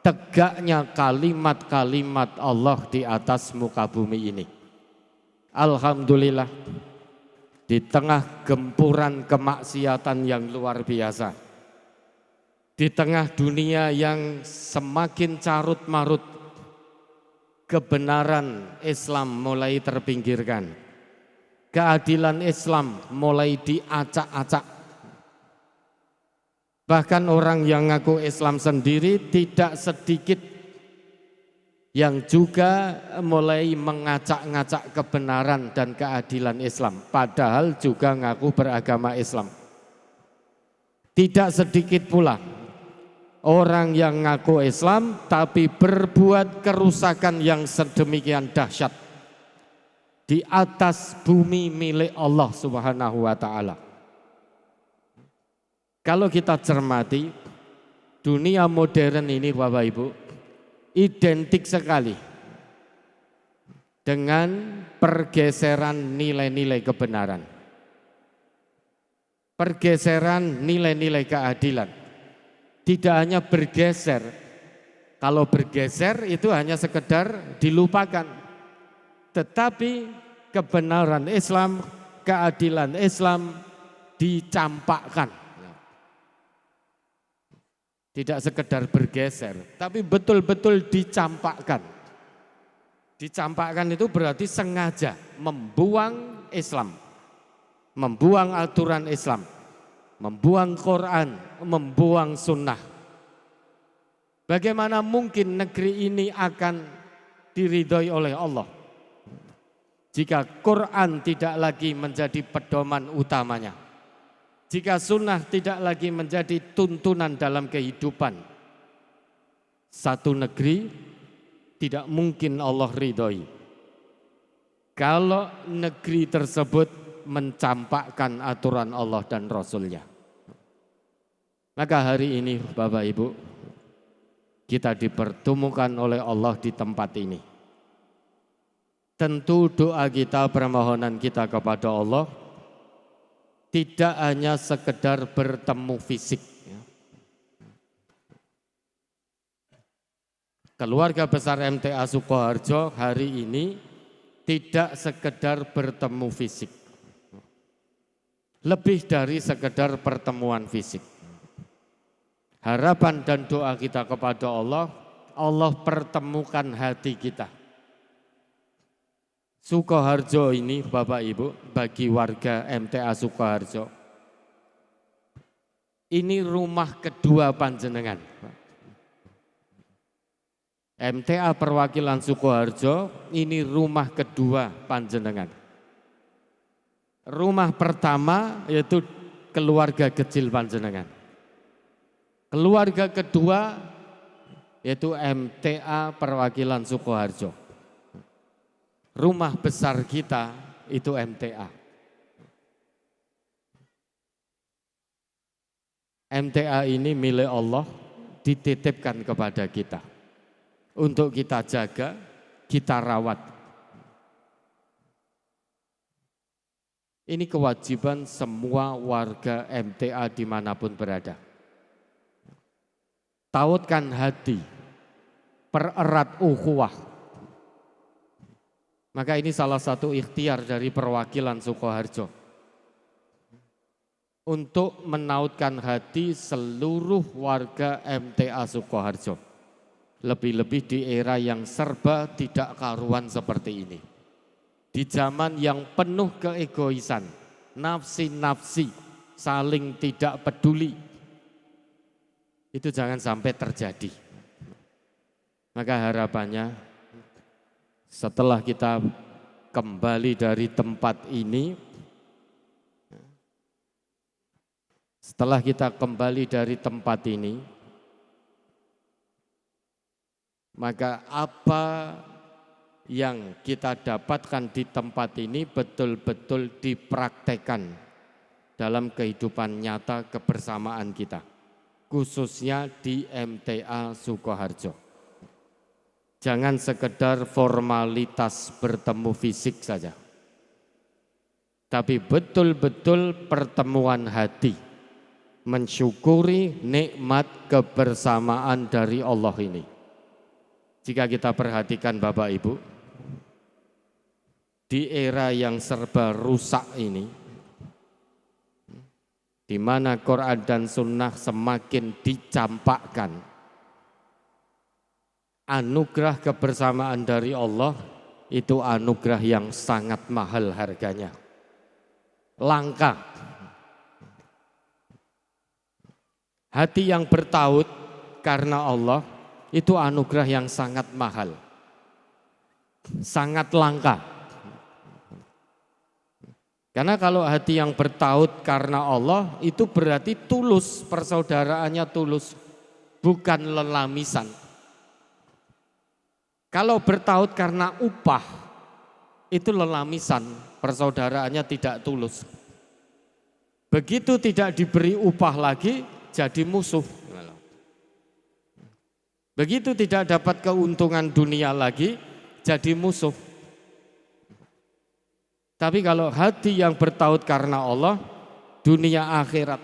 tegaknya kalimat-kalimat Allah di atas muka bumi ini. Alhamdulillah, di tengah gempuran kemaksiatan yang luar biasa, di tengah dunia yang semakin carut marut, kebenaran Islam mulai terpinggirkan, keadilan Islam mulai diacak-acak. Bahkan orang yang ngaku Islam sendiri tidak sedikit yang juga mulai mengacak-ngacak kebenaran dan keadilan Islam, padahal juga ngaku beragama Islam. Tidak sedikit pula orang yang ngaku Islam tapi berbuat kerusakan yang sedemikian dahsyat di atas bumi milik Allah Subhanahu wa taala. Kalau kita cermati dunia modern ini Bapak Ibu, identik sekali dengan pergeseran nilai-nilai kebenaran, pergeseran nilai-nilai keadilan. Tidak hanya bergeser, kalau bergeser itu hanya sekedar dilupakan, tetapi kebenaran Islam, keadilan Islam dicampakkan. Tidak sekedar bergeser, tapi betul-betul dicampakkan. Dicampakkan itu berarti sengaja membuang Islam, membuang aturan Islam, membuang Quran, membuang sunnah. Bagaimana mungkin negeri ini akan diridhoi oleh Allah jika Quran tidak lagi menjadi pedoman utamanya? Jika sunnah tidak lagi menjadi tuntunan dalam kehidupan, satu negeri tidak mungkin Allah ridhoi kalau negeri tersebut mencampakkan aturan Allah dan Rasul-Nya. Maka hari ini Bapak Ibu, kita dipertemukan oleh Allah di tempat ini. Tentu doa kita, permohonan kita kepada Allah tidak hanya sekedar bertemu fisik. Keluarga besar MTA Sukoharjo hari ini tidak sekedar bertemu fisik, lebih dari sekedar pertemuan fisik. Harapan dan doa kita kepada Allah, Allah pertemukan hati kita. Sukoharjo ini Bapak Ibu, bagi warga MTA Sukoharjo, ini rumah kedua panjenengan. MTA perwakilan Sukoharjo ini rumah kedua panjenengan. Rumah pertama yaitu keluarga kecil panjenengan. Keluarga kedua yaitu MTA perwakilan Sukoharjo. Rumah besar kita itu MTA. MTA ini milik Allah, dititipkan kepada kita untuk kita jaga, kita rawat. Ini kewajiban semua warga MTA dimanapun berada. Tautkan hati, pererat ukhuwah. Maka ini salah satu ikhtiar dari perwakilan Sukoharjo untuk menautkan hati seluruh warga MTA Sukoharjo. Lebih-lebih di era yang serba tidak karuan seperti ini. Di zaman yang penuh keegoisan, nafsi-nafsi, saling tidak peduli. Itu jangan sampai terjadi. Maka harapannya setelah kita kembali dari tempat ini, maka apa yang kita dapatkan di tempat ini betul-betul dipraktekkan dalam kehidupan nyata kebersamaan kita, khususnya di MTA Sukoharjo. Jangan sekedar formalitas bertemu fisik saja, tapi betul-betul pertemuan hati, mensyukuri nikmat kebersamaan dari Allah ini. Jika kita perhatikan Bapak Ibu, di era yang serba rusak ini, di mana Quran dan Sunnah semakin dicampakkan, anugerah kebersamaan dari Allah itu anugerah yang sangat mahal harganya, langka. Hati yang bertaut karena Allah itu anugerah yang sangat mahal, sangat langka. Karena kalau hati yang bertaut karena Allah itu berarti tulus, persaudaraannya tulus, bukan lelamisan. Kalau bertaut karena upah itu lelamisan, persaudaraannya tidak tulus. Begitu tidak diberi upah lagi jadi musuh. Begitu tidak dapat keuntungan dunia lagi jadi musuh. Tapi kalau hati yang bertaut karena Allah, dunia akhirat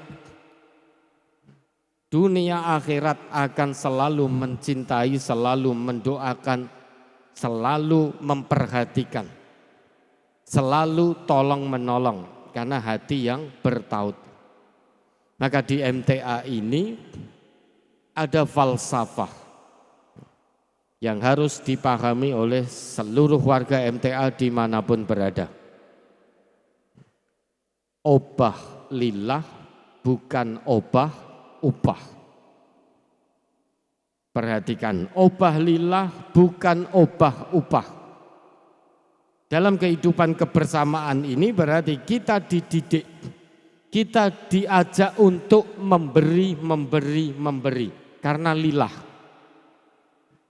akan selalu mencintai, selalu mendoakan, selalu memperhatikan, selalu tolong menolong karena hati yang bertaut. Maka di MTA ini ada falsafah yang harus dipahami oleh seluruh warga MTA dimanapun berada. Obah lillah bukan obah upah. Perhatikan, obah lillah bukan obah upah. Dalam kehidupan kebersamaan ini berarti kita dididik, kita diajak untuk memberi karena lillah.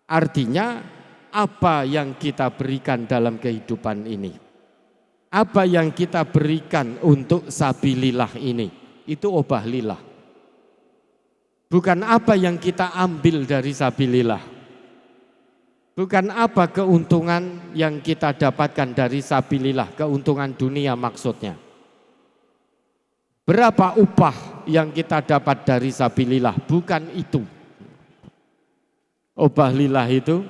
Artinya apa yang kita berikan dalam kehidupan ini, apa yang kita berikan untuk sabilillah ini, itu obah lillah. Bukan apa yang kita ambil dari sabilillah. Bukan apa keuntungan yang kita dapatkan dari sabilillah, keuntungan dunia maksudnya. Berapa upah yang kita dapat dari sabilillah, bukan itu. Obah lillah itu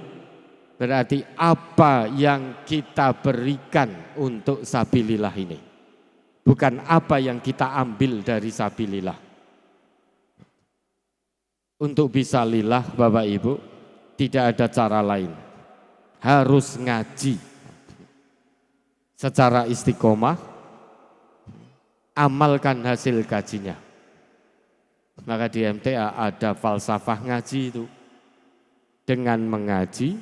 berarti apa yang kita berikan untuk sabilillah ini, bukan apa yang kita ambil dari sabilillah. Untuk bisa lillah Bapak Ibu, tidak ada cara lain, harus ngaji secara istiqomah, amalkan hasil kajinya. Maka di MTA ada falsafah ngaji itu, dengan mengaji,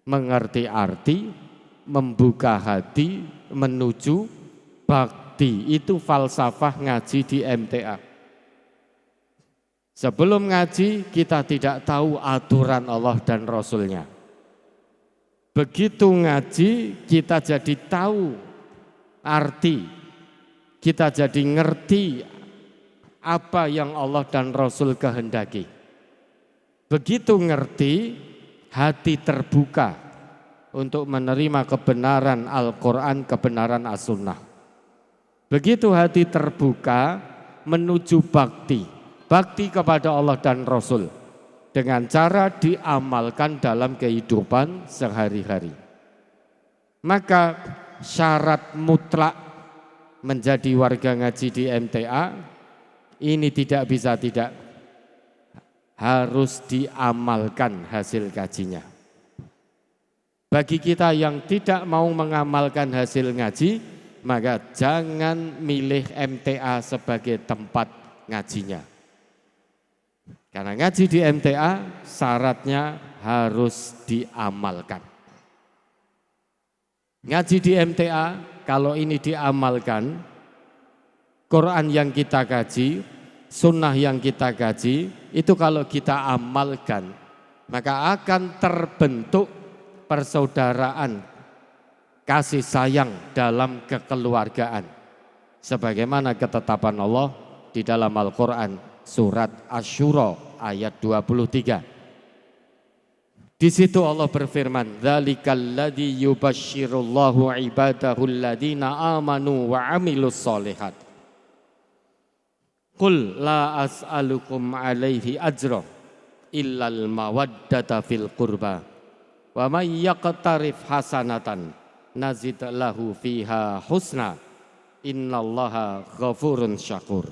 mengerti arti, membuka hati, menuju bakti. Itu falsafah ngaji di MTA. Sebelum ngaji kita tidak tahu aturan Allah dan Rasulnya. Begitu ngaji kita jadi tahu arti, kita jadi ngerti apa yang Allah dan Rasul kehendaki. Begitu ngerti, hati terbuka untuk menerima kebenaran Al-Quran, kebenaran As-Sunnah. Begitu hati terbuka menuju bakti, bakti kepada Allah dan Rasul dengan cara diamalkan dalam kehidupan sehari-hari. Maka syarat mutlak menjadi warga ngaji di MTA ini tidak bisa tidak, harus diamalkan hasil kajinya. Bagi kita yang tidak mau mengamalkan hasil ngaji, maka jangan milih MTA sebagai tempat ngajinya. Karena ngaji di MTA syaratnya harus diamalkan. Ngaji di MTA kalau ini diamalkan, Quran yang kita kaji, sunnah yang kita kaji, itu kalau kita amalkan, maka akan terbentuk persaudaraan, kasih sayang dalam kekeluargaan. Sebagaimana ketetapan Allah di dalam Al-Quran, surat Asy-Syura ayat 23. Di situ Allah berfirman, "Dzalikal ladzi yubasysyirullahu ibadahul ladzina amanu wa 'amilus sholihat." Qul la as'alukum alaihi ajra illal mawaddata fil qurba wa may yaqtarif hasanatan nazid lahu fiha husna innallaha ghafurun syakur.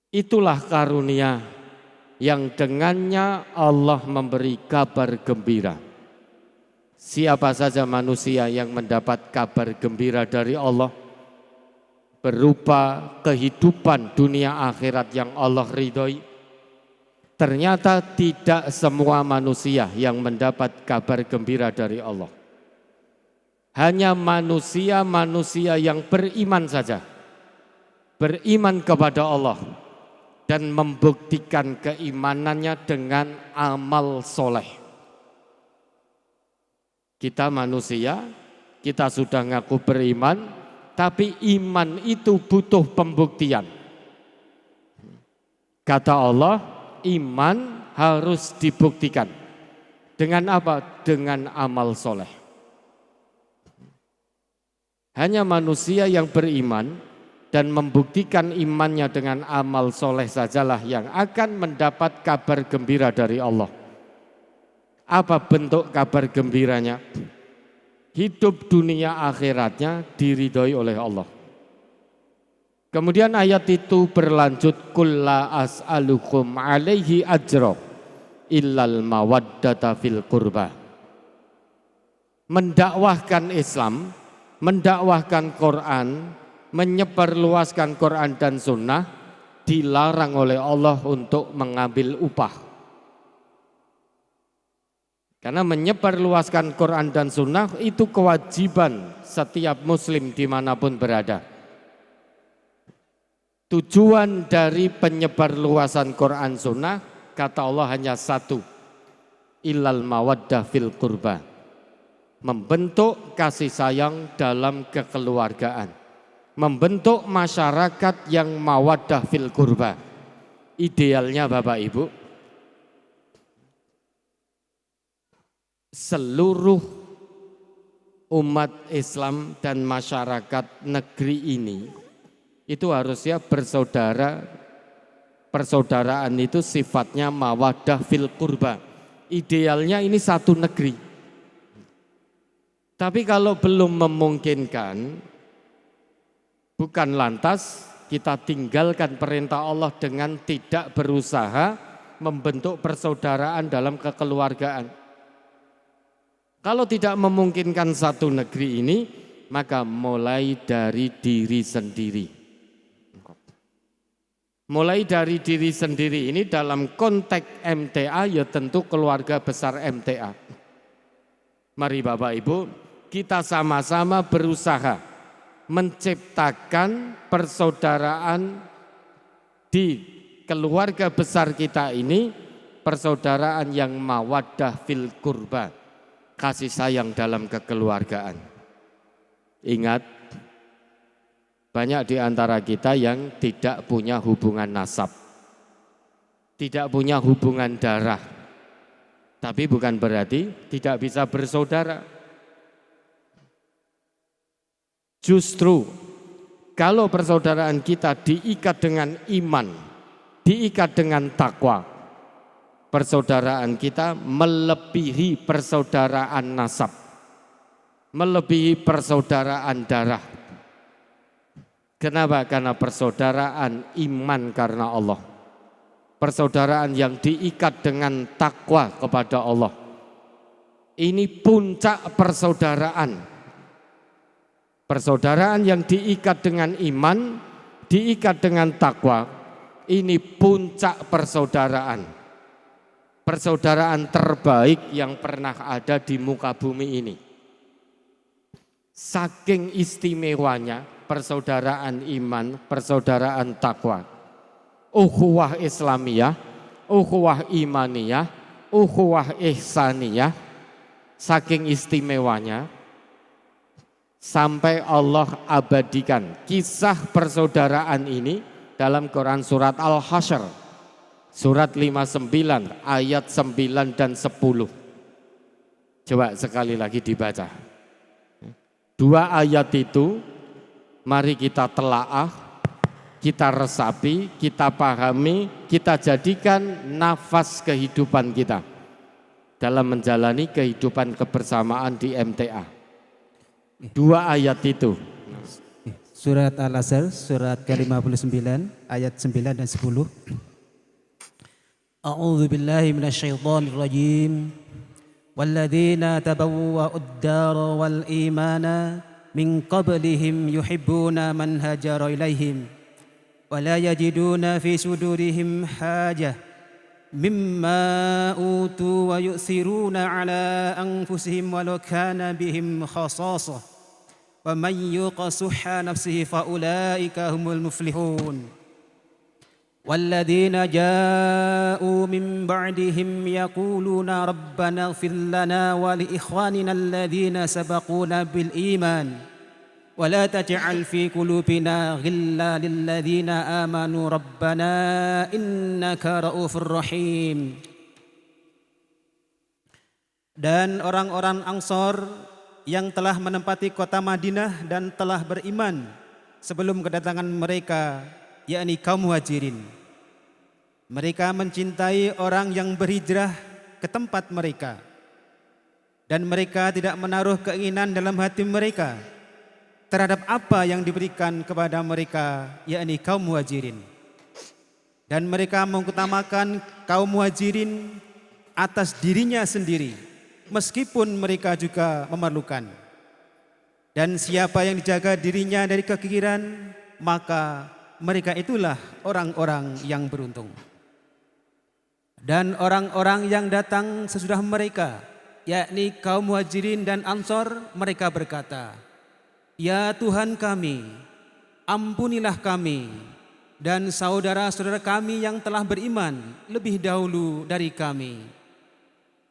Itulah karunia yang dengannya Allah memberi kabar gembira. Siapa saja manusia yang mendapat kabar gembira dari Allah, berupa kehidupan dunia akhirat yang Allah ridhoi, ternyata tidak semua manusia yang mendapat kabar gembira dari Allah. Hanya manusia-manusia yang beriman saja, beriman kepada Allah dan membuktikan keimanannya dengan amal soleh. Kita manusia, kita sudah ngaku beriman, tapi iman itu butuh pembuktian. Kata Allah, iman harus dibuktikan. Dengan apa? Dengan amal soleh. Hanya manusia yang beriman dan membuktikan imannya dengan amal soleh sajalah yang akan mendapat kabar gembira dari Allah. Apa bentuk kabar gembiranya? Hidup dunia akhiratnya diridhoi oleh Allah. Kemudian ayat itu berlanjut, qul la as'alukum alaihi ajra illal mawaddata fil qurba. Mendakwahkan Islam, mendakwahkan Quran, menyebarluaskan Quran dan Sunnah dilarang oleh Allah untuk mengambil upah. Karena menyebarluaskan Quran dan Sunnah itu kewajiban setiap muslim dimanapun berada. Tujuan dari penyebarluasan Quran Sunnah, kata Allah hanya satu, illal mawaddah fil qurba, membentuk kasih sayang dalam kekeluargaan, membentuk masyarakat yang mawaddah fil qurba. Idealnya Bapak Ibu, seluruh umat Islam dan masyarakat negeri ini itu harusnya bersaudara. Persaudaraan itu sifatnya mawaddah fil qurba. Idealnya ini satu negeri. Tapi kalau belum memungkinkan, bukan lantas kita tinggalkan perintah Allah dengan tidak berusaha membentuk persaudaraan dalam kekeluargaan. Kalau tidak memungkinkan satu negeri ini, maka mulai dari diri sendiri. Mulai dari diri sendiri ini dalam konteks MTA ya tentu keluarga besar MTA. Mari Bapak Ibu, kita sama-sama berusaha menciptakan persaudaraan di keluarga besar kita ini, persaudaraan yang mawaddah fil qurba, kasih sayang dalam kekeluargaan. Ingat, banyak di antara kita yang tidak punya hubungan nasab, tidak punya hubungan darah, tapi bukan berarti tidak bisa bersaudara. Justru kalau persaudaraan kita diikat dengan iman, diikat dengan takwa, persaudaraan kita melebihi persaudaraan nasab, melebihi persaudaraan darah. Kenapa? Karena persaudaraan iman karena Allah, persaudaraan yang diikat dengan takwa kepada Allah. Ini puncak persaudaraan. Persaudaraan yang diikat dengan iman, diikat dengan takwa, ini puncak persaudaraan. Persaudaraan terbaik yang pernah ada di muka bumi ini. Saking istimewanya persaudaraan iman, persaudaraan takwa, ukhuwah Islamiyah, ukhuwah imaniyah, ukhuwah ihsaniyah, saking istimewanya sampai Allah abadikan kisah persaudaraan ini dalam Quran surat Al-Hasyr, surat 59 ayat 9 dan 10. Coba sekali lagi dibaca. Dua ayat itu mari kita telaah, kita resapi, kita pahami, kita jadikan nafas kehidupan kita dalam menjalani kehidupan kebersamaan di MTA. Dua ayat itu. Surat Al-Asr, surat ke-59, ayat 9 dan 10. A'udzu billahi minasyaitonir rajim. Walladzina tabawwa'ud dar wal imana من قبلهم يحبون من هاجر إليهم ولا يجدون في صدورهم حاجة مما أوتوا ويؤثرون على أنفسهم ولو كان بهم خصاصة ومن يوق شح نفسه فأولئك هم المفلحون والذين جاءوا من بعدهم يقولون ربنا اغفر لنا ولإخواننا الذين سبقونا بالإيمان ولا تجعل في قلوبنا غلا للذين آمنوا ربنا إنك رؤوف رحيم. Dan orang-orang Ansor yang telah menempati kota Madinah dan telah beriman sebelum kedatangan mereka, yakni kaum Muhajirin. Mereka mencintai orang yang berhijrah ke tempat mereka, dan mereka tidak menaruh keinginan dalam hati mereka terhadap apa yang diberikan kepada mereka, yakni kaum Muhajirin. Dan mereka mengutamakan kaum Muhajirin atas dirinya sendiri, meskipun mereka juga memerlukan. Dan siapa yang dijaga dirinya dari kekikiran, maka mereka itulah orang-orang yang beruntung. Dan orang-orang yang datang sesudah mereka, yakni kaum Muhajirin dan Ansor, mereka berkata, Ya Tuhan kami, ampunilah kami dan saudara-saudara kami yang telah beriman lebih dahulu dari kami.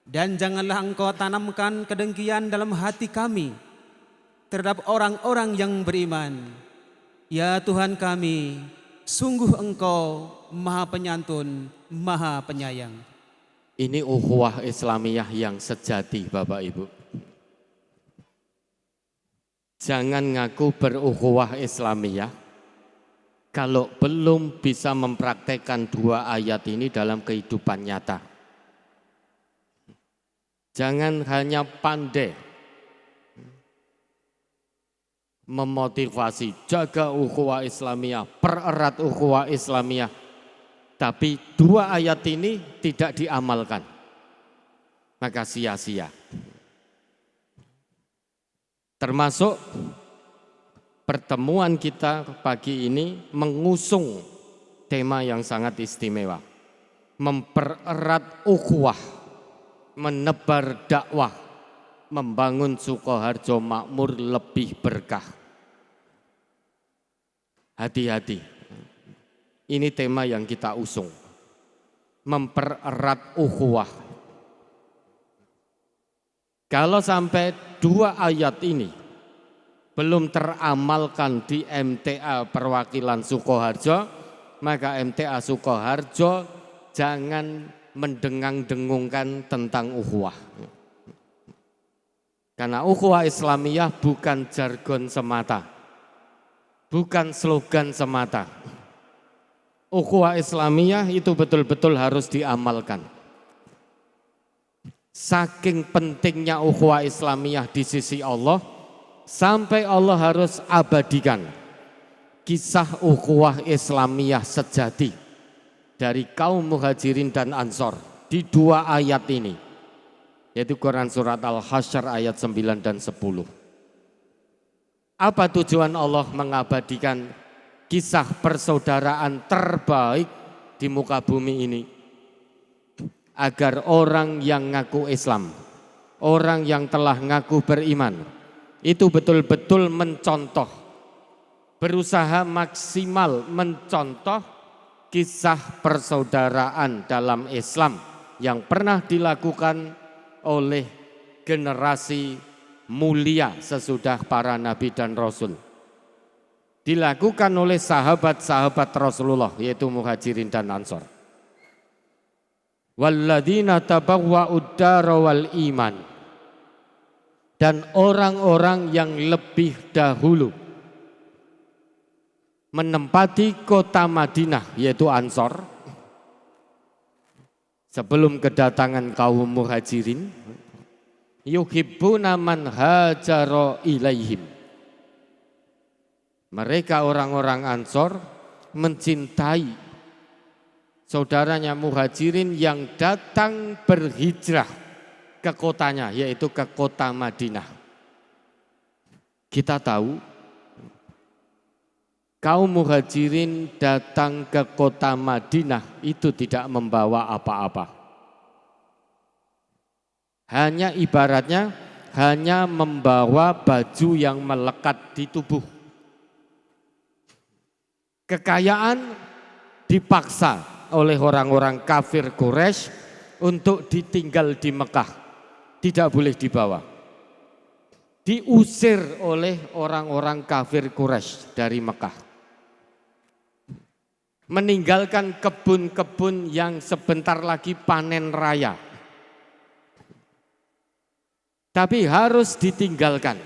Dan janganlah Engkau tanamkan kedengkian dalam hati kami terhadap orang-orang yang beriman. Ya Tuhan kami, sungguh Engkau Maha Penyantun, Maha Penyayang. Ini ukhuwah Islamiyah yang sejati, Bapak Ibu. Jangan ngaku berukhuwah Islamiyah kalau belum bisa mempraktekkan dua ayat ini dalam kehidupan nyata. Jangan hanya pandai memotivasi, jaga ukhuwah Islamiyah, pererat ukhuwah Islamiyah, tapi dua ayat ini tidak diamalkan, maka sia-sia. Termasuk pertemuan kita pagi ini mengusung tema yang sangat istimewa, mempererat ukhuwah, menebar dakwah, membangun Sukoharjo makmur lebih berkah. Hati-hati, ini tema yang kita usung, mempererat ukhuwah. Kalau sampai dua ayat ini belum teramalkan di MTA perwakilan Sukoharjo, maka MTA Sukoharjo jangan mendengang-dengungkan tentang ukhuwah. Karena ukhuwah Islamiyah bukan jargon semata, bukan slogan semata. Ukhuwah Islamiyah itu betul-betul harus diamalkan. Saking pentingnya ukhuwah Islamiyah di sisi Allah, sampai Allah harus abadikan kisah ukhuwah Islamiyah sejati dari kaum Muhajirin dan Ansor di dua ayat ini, yaitu Quran surat Al-Hasyr ayat 9 dan 10. Apa tujuan Allah mengabadikan kisah persaudaraan terbaik di muka bumi ini? Agar orang yang ngaku Islam, orang yang telah ngaku beriman, itu betul-betul mencontoh, berusaha maksimal mencontoh kisah persaudaraan dalam Islam yang pernah dilakukan oleh generasi mulia sesudah para nabi dan rasul. Dilakukan oleh sahabat-sahabat Rasulullah, yaitu Muhajirin dan Ansor. Walladzina tabawwa'ud dara wal iman, dan orang-orang yang lebih dahulu menempati kota Madinah, yaitu Ansor, sebelum kedatangan kaum Muhajirin, yuhibbuna man hajara ilaihim. Mereka orang-orang Ansor mencintai saudaranya Muhajirin yang datang berhijrah ke kotanya, yaitu ke kota Madinah. Kita tahu kaum muhajirin datang ke kota Madinah itu tidak membawa apa-apa. Hanya ibaratnya hanya membawa baju yang melekat di tubuh. Kekayaan dipaksa oleh orang-orang kafir Quraisy untuk ditinggal di Mekah. Tidak boleh dibawa. Diusir oleh orang-orang kafir Quraisy dari Mekah. Meninggalkan kebun-kebun yang sebentar lagi panen raya. Tapi harus ditinggalkan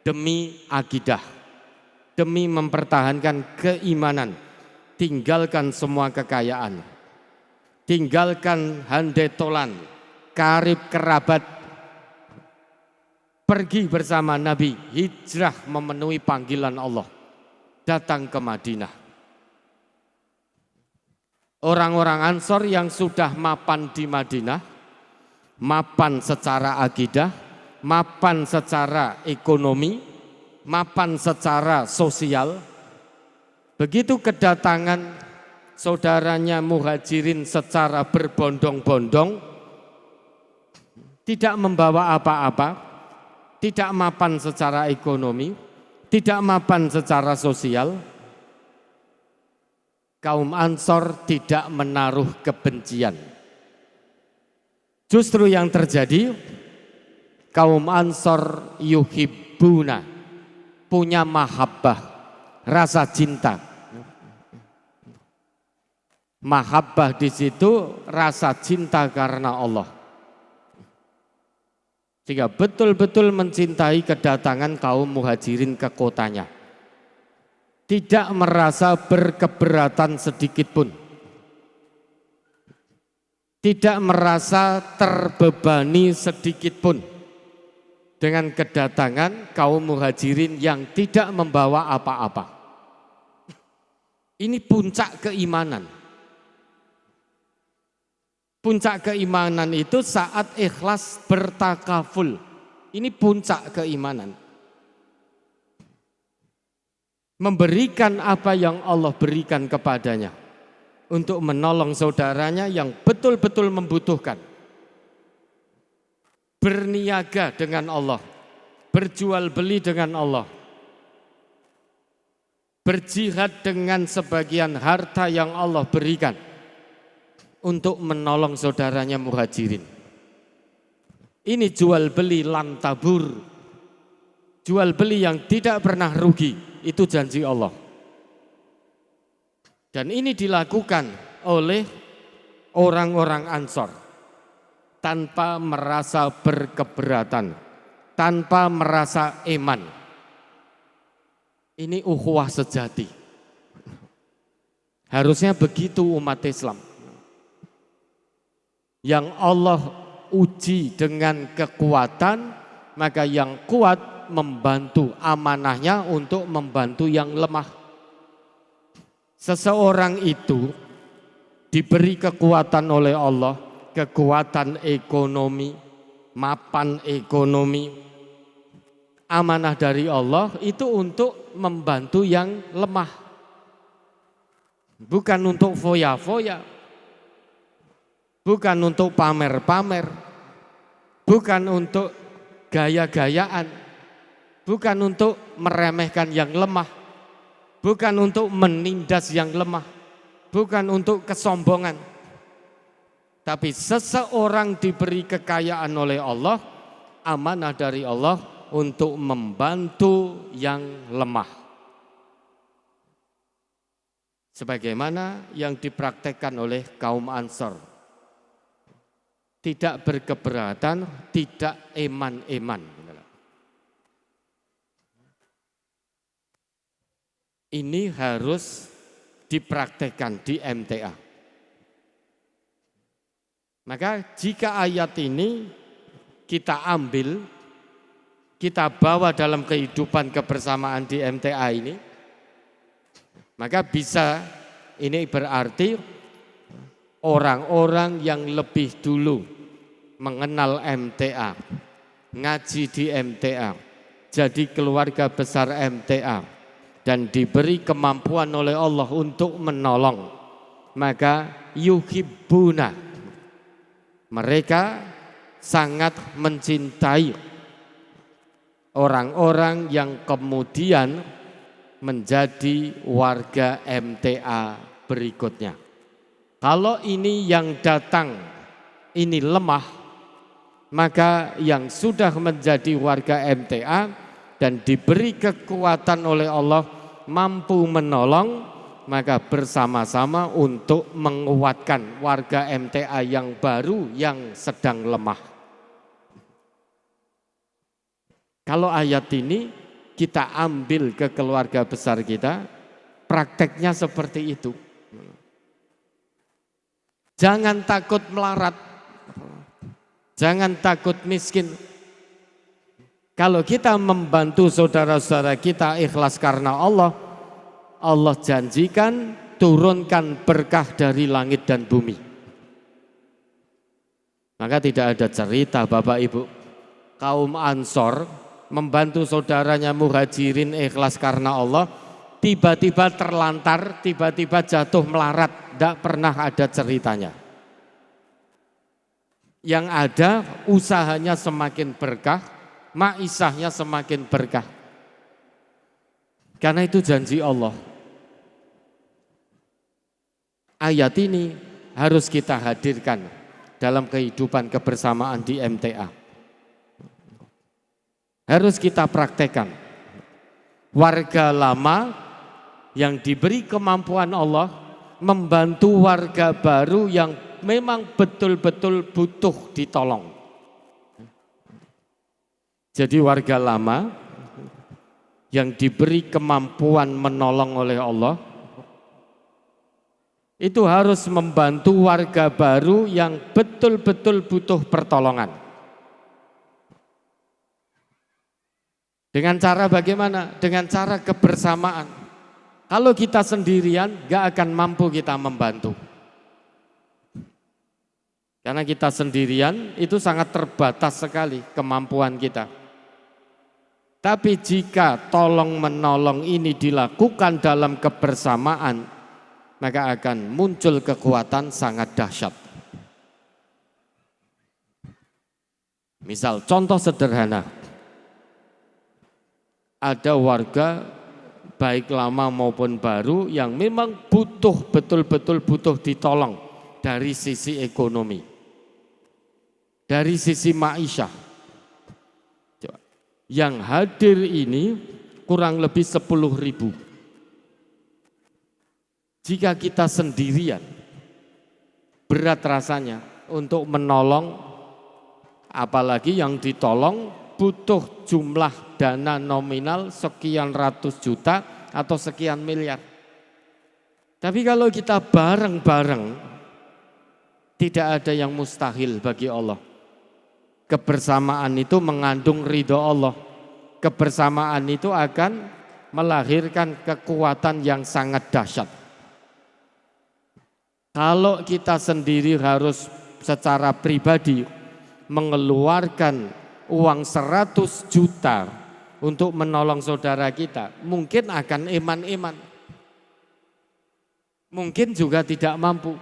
demi akidah, demi mempertahankan keimanan. Tinggalkan semua kekayaan, tinggalkan handai tolan, karib kerabat, pergi bersama Nabi, hijrah memenuhi panggilan Allah, datang ke Madinah. Orang-orang Ansor yang sudah mapan di Madinah, mapan secara akidah, mapan secara ekonomi, mapan secara sosial. Begitu kedatangan saudaranya muhajirin secara berbondong-bondong, tidak membawa apa-apa, tidak mapan secara ekonomi, tidak mapan secara sosial, kaum Ansor tidak menaruh kebencian. Justru yang terjadi, kaum Ansor yuhibbuna, punya mahabbah, rasa cinta. Mahabbah di situ rasa cinta karena Allah. Sehingga betul-betul mencintai kedatangan kaum muhajirin ke kotanya. Tidak merasa berkeberatan sedikit pun. Tidak merasa terbebani sedikit pun dengan kedatangan kaum muhajirin yang tidak membawa apa-apa. Ini puncak keimanan. Puncak keimanan itu saat ikhlas bertakaful. Ini puncak keimanan. Memberikan apa yang Allah berikan kepadanya untuk menolong saudaranya yang betul-betul membutuhkan. Berniaga dengan Allah, berjual beli dengan Allah, berjihad dengan sebagian harta yang Allah berikan untuk menolong saudaranya muhajirin. Ini jual beli lantabur, jual beli yang tidak pernah rugi, itu janji Allah. Dan ini dilakukan oleh orang-orang Ansor tanpa merasa berkeberatan, tanpa merasa eman. Ini ukhuwah sejati. Harusnya begitu umat Islam. Yang Allah uji dengan kekuatan, maka yang kuat membantu amanahnya untuk membantu yang lemah. Seseorang itu diberi kekuatan oleh Allah, kekuatan ekonomi, mapan ekonomi, amanah dari Allah itu untuk membantu yang lemah. Bukan untuk foya-foya, bukan untuk pamer-pamer, bukan untuk gaya-gayaan, bukan untuk meremehkan yang lemah, bukan untuk menindas yang lemah, bukan untuk kesombongan. Tapi seseorang diberi kekayaan oleh Allah, amanah dari Allah untuk membantu yang lemah. Sebagaimana yang dipraktekkan oleh kaum Ansor. Tidak berkeberatan, tidak eman-eman. Ini harus dipraktekkan di MTA. Maka jika ayat ini kita ambil, kita bawa dalam kehidupan kebersamaan di MTA ini, maka bisa, ini berarti orang-orang yang lebih dulu mengenal MTA, ngaji di MTA, jadi keluarga besar MTA dan diberi kemampuan oleh Allah untuk menolong, maka yuhibbuna, mereka sangat mencintai orang-orang yang kemudian menjadi warga MTA berikutnya. Kalau ini yang datang ini lemah, maka yang sudah menjadi warga MTA dan diberi kekuatan oleh Allah mampu menolong, maka bersama-sama untuk menguatkan warga MTA yang baru yang sedang lemah. Kalau ayat ini kita ambil ke keluarga besar kita, prakteknya seperti itu. Jangan takut melarat, jangan takut miskin. Kalau kita membantu saudara-saudara kita ikhlas karena Allah, Allah janjikan turunkan berkah dari langit dan bumi. Maka tidak ada cerita Bapak Ibu, kaum Ansor membantu saudaranya Muhajirin ikhlas karena Allah, tiba-tiba terlantar, tiba-tiba jatuh melarat, tidak pernah ada ceritanya. Yang ada usahanya semakin berkah, maisahnya semakin berkah. Karena itu janji Allah. Ayat ini harus kita hadirkan dalam kehidupan kebersamaan di MTA. Harus kita praktekkan. Warga lama yang diberi kemampuan Allah membantu warga baru yang memang betul-betul butuh ditolong. Jadi warga lama yang diberi kemampuan menolong oleh Allah itu harus membantu warga baru yang betul-betul butuh pertolongan. Dengan cara bagaimana? Dengan cara kebersamaan. Kalau kita sendirian gak akan mampu kita membantu. Karena kita sendirian itu sangat terbatas sekali kemampuan kita. Tapi jika tolong menolong ini dilakukan dalam kebersamaan, maka akan muncul kekuatan sangat dahsyat. Misal contoh sederhana, ada warga baik lama maupun baru yang memang butuh, betul-betul butuh ditolong dari sisi ekonomi, dari sisi ma'isyah. Yang hadir ini kurang lebih 10.000. Jika kita sendirian, berat rasanya untuk menolong, apalagi yang ditolong butuh jumlah dana nominal sekian ratus juta atau sekian miliar. Tapi kalau kita bareng-bareng, tidak ada yang mustahil bagi Allah. Kebersamaan itu mengandung ridho Allah. Kebersamaan itu akan melahirkan kekuatan yang sangat dahsyat. Kalau kita sendiri harus secara pribadi mengeluarkan uang 100 juta untuk menolong saudara kita, mungkin akan eman-eman. Mungkin juga tidak mampu.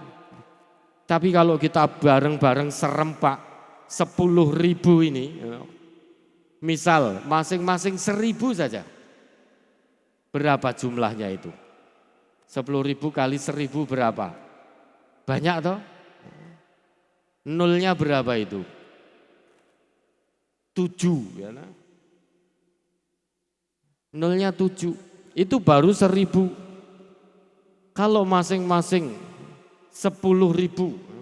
Tapi kalau kita bareng-bareng serempak 10.000 ini, misal masing-masing 1.000 saja, berapa jumlahnya itu? 10.000 kali 1.000 berapa? Banyak toh? Nolnya berapa itu? 7 ya nah? Nolnya 7, itu baru 1.000. Kalau masing-masing 10.000,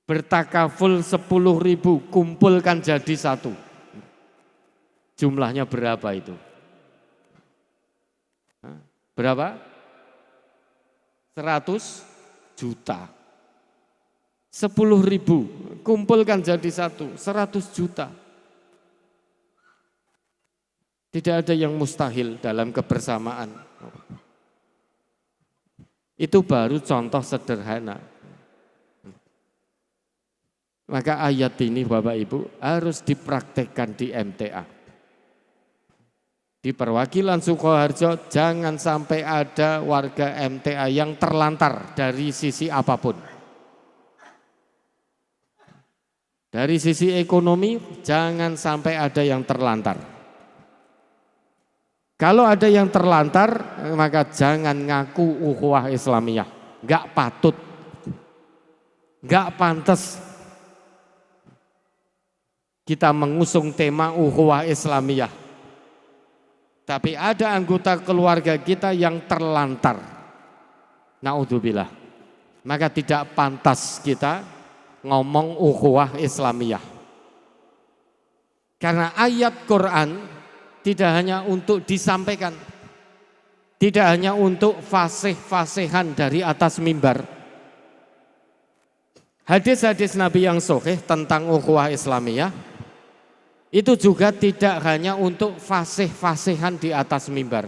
bertakaful 10.000, kumpulkan jadi 1. Jumlahnya berapa itu? Berapa? 100 juta. 10.000, kumpulkan jadi 1, 100 juta. Tidak ada yang mustahil dalam kebersamaan. Itu baru contoh sederhana. Maka ayat ini Bapak Ibu harus dipraktekkan di MTA. Di perwakilan Sukoharjo jangan sampai ada warga MTA yang terlantar dari sisi apapun. Dari sisi ekonomi jangan sampai ada yang terlantar. Kalau ada yang terlantar maka jangan ngaku ukhuwah Islamiyah. Enggak patut, enggak pantas kita mengusung tema ukhuwah Islamiyah. Tapi ada anggota keluarga kita yang terlantar. Naudzubillah. Maka tidak pantas kita ngomong ukhuwah Islamiyah. Karena ayat Quran tidak hanya untuk disampaikan. Tidak hanya untuk fasih-fasihan dari atas mimbar. Hadis-hadis Nabi yang sahih tentang ukhuwah Islamiyah itu juga tidak hanya untuk fasih-fasihan di atas mimbar.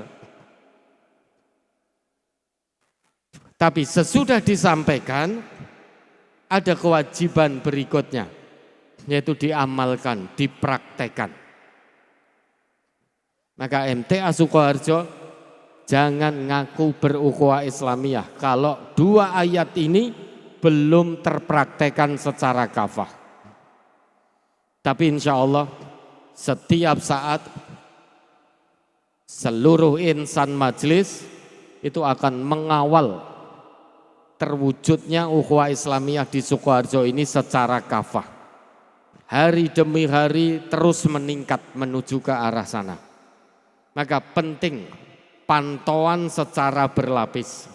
Tapi sesudah disampaikan ada kewajiban berikutnya, yaitu diamalkan, dipraktekkan. Maka MTA Sukoharjo jangan ngaku berukhuwah Islamiyah kalau dua ayat ini belum terpraktekkan secara kafah. Tapi insya Allah setiap saat seluruh insan majelis itu akan mengawal terwujudnya ukhuwah Islamiyah di Sukoharjo ini secara kafah. Hari demi hari terus meningkat menuju ke arah sana. Maka penting pantauan secara berlapis.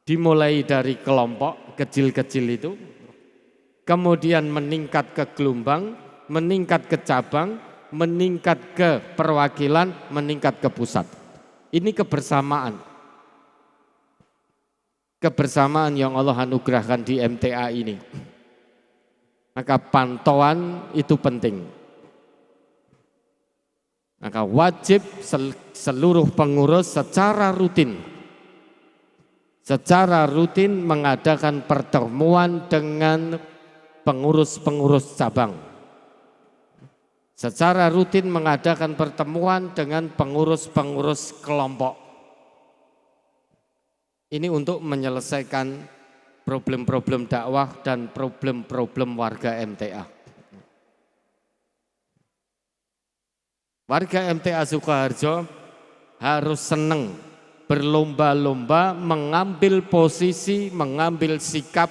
Dimulai dari kelompok kecil-kecil itu, kemudian meningkat ke gelombang, meningkat ke cabang, meningkat ke perwakilan, meningkat ke pusat. Ini kebersamaan. Kebersamaan yang Allah anugerahkan di MTA ini. Maka pantauan itu penting. Maka wajib seluruh pengurus secara rutin mengadakan pertemuan dengan pengurus-pengurus cabang. Secara rutin mengadakan pertemuan dengan pengurus-pengurus kelompok. Ini untuk menyelesaikan problem-problem dakwah dan problem-problem warga MTA. Warga MTA Sukoharjo harus senang berlomba-lomba mengambil posisi, mengambil sikap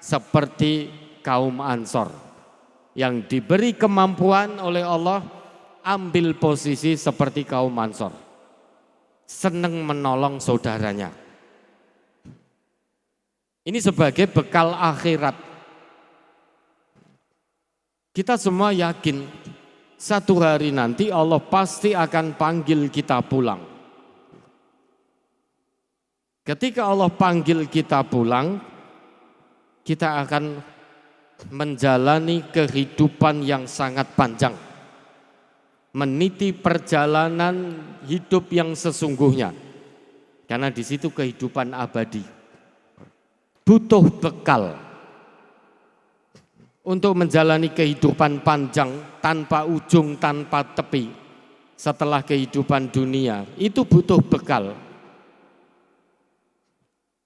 seperti kaum Ansor yang diberi kemampuan oleh Allah, ambil posisi seperti kaum Ansor, senang menolong saudaranya. Ini sebagai bekal akhirat. Kita semua yakin satu hari nanti Allah pasti akan panggil kita pulang. Ketika Allah panggil kita pulang, kita akan menjalani kehidupan yang sangat panjang. Meniti perjalanan hidup yang sesungguhnya. Karena di situ kehidupan abadi. Butuh bekal untuk menjalani kehidupan panjang tanpa ujung, tanpa tepi setelah kehidupan dunia. Itu butuh bekal.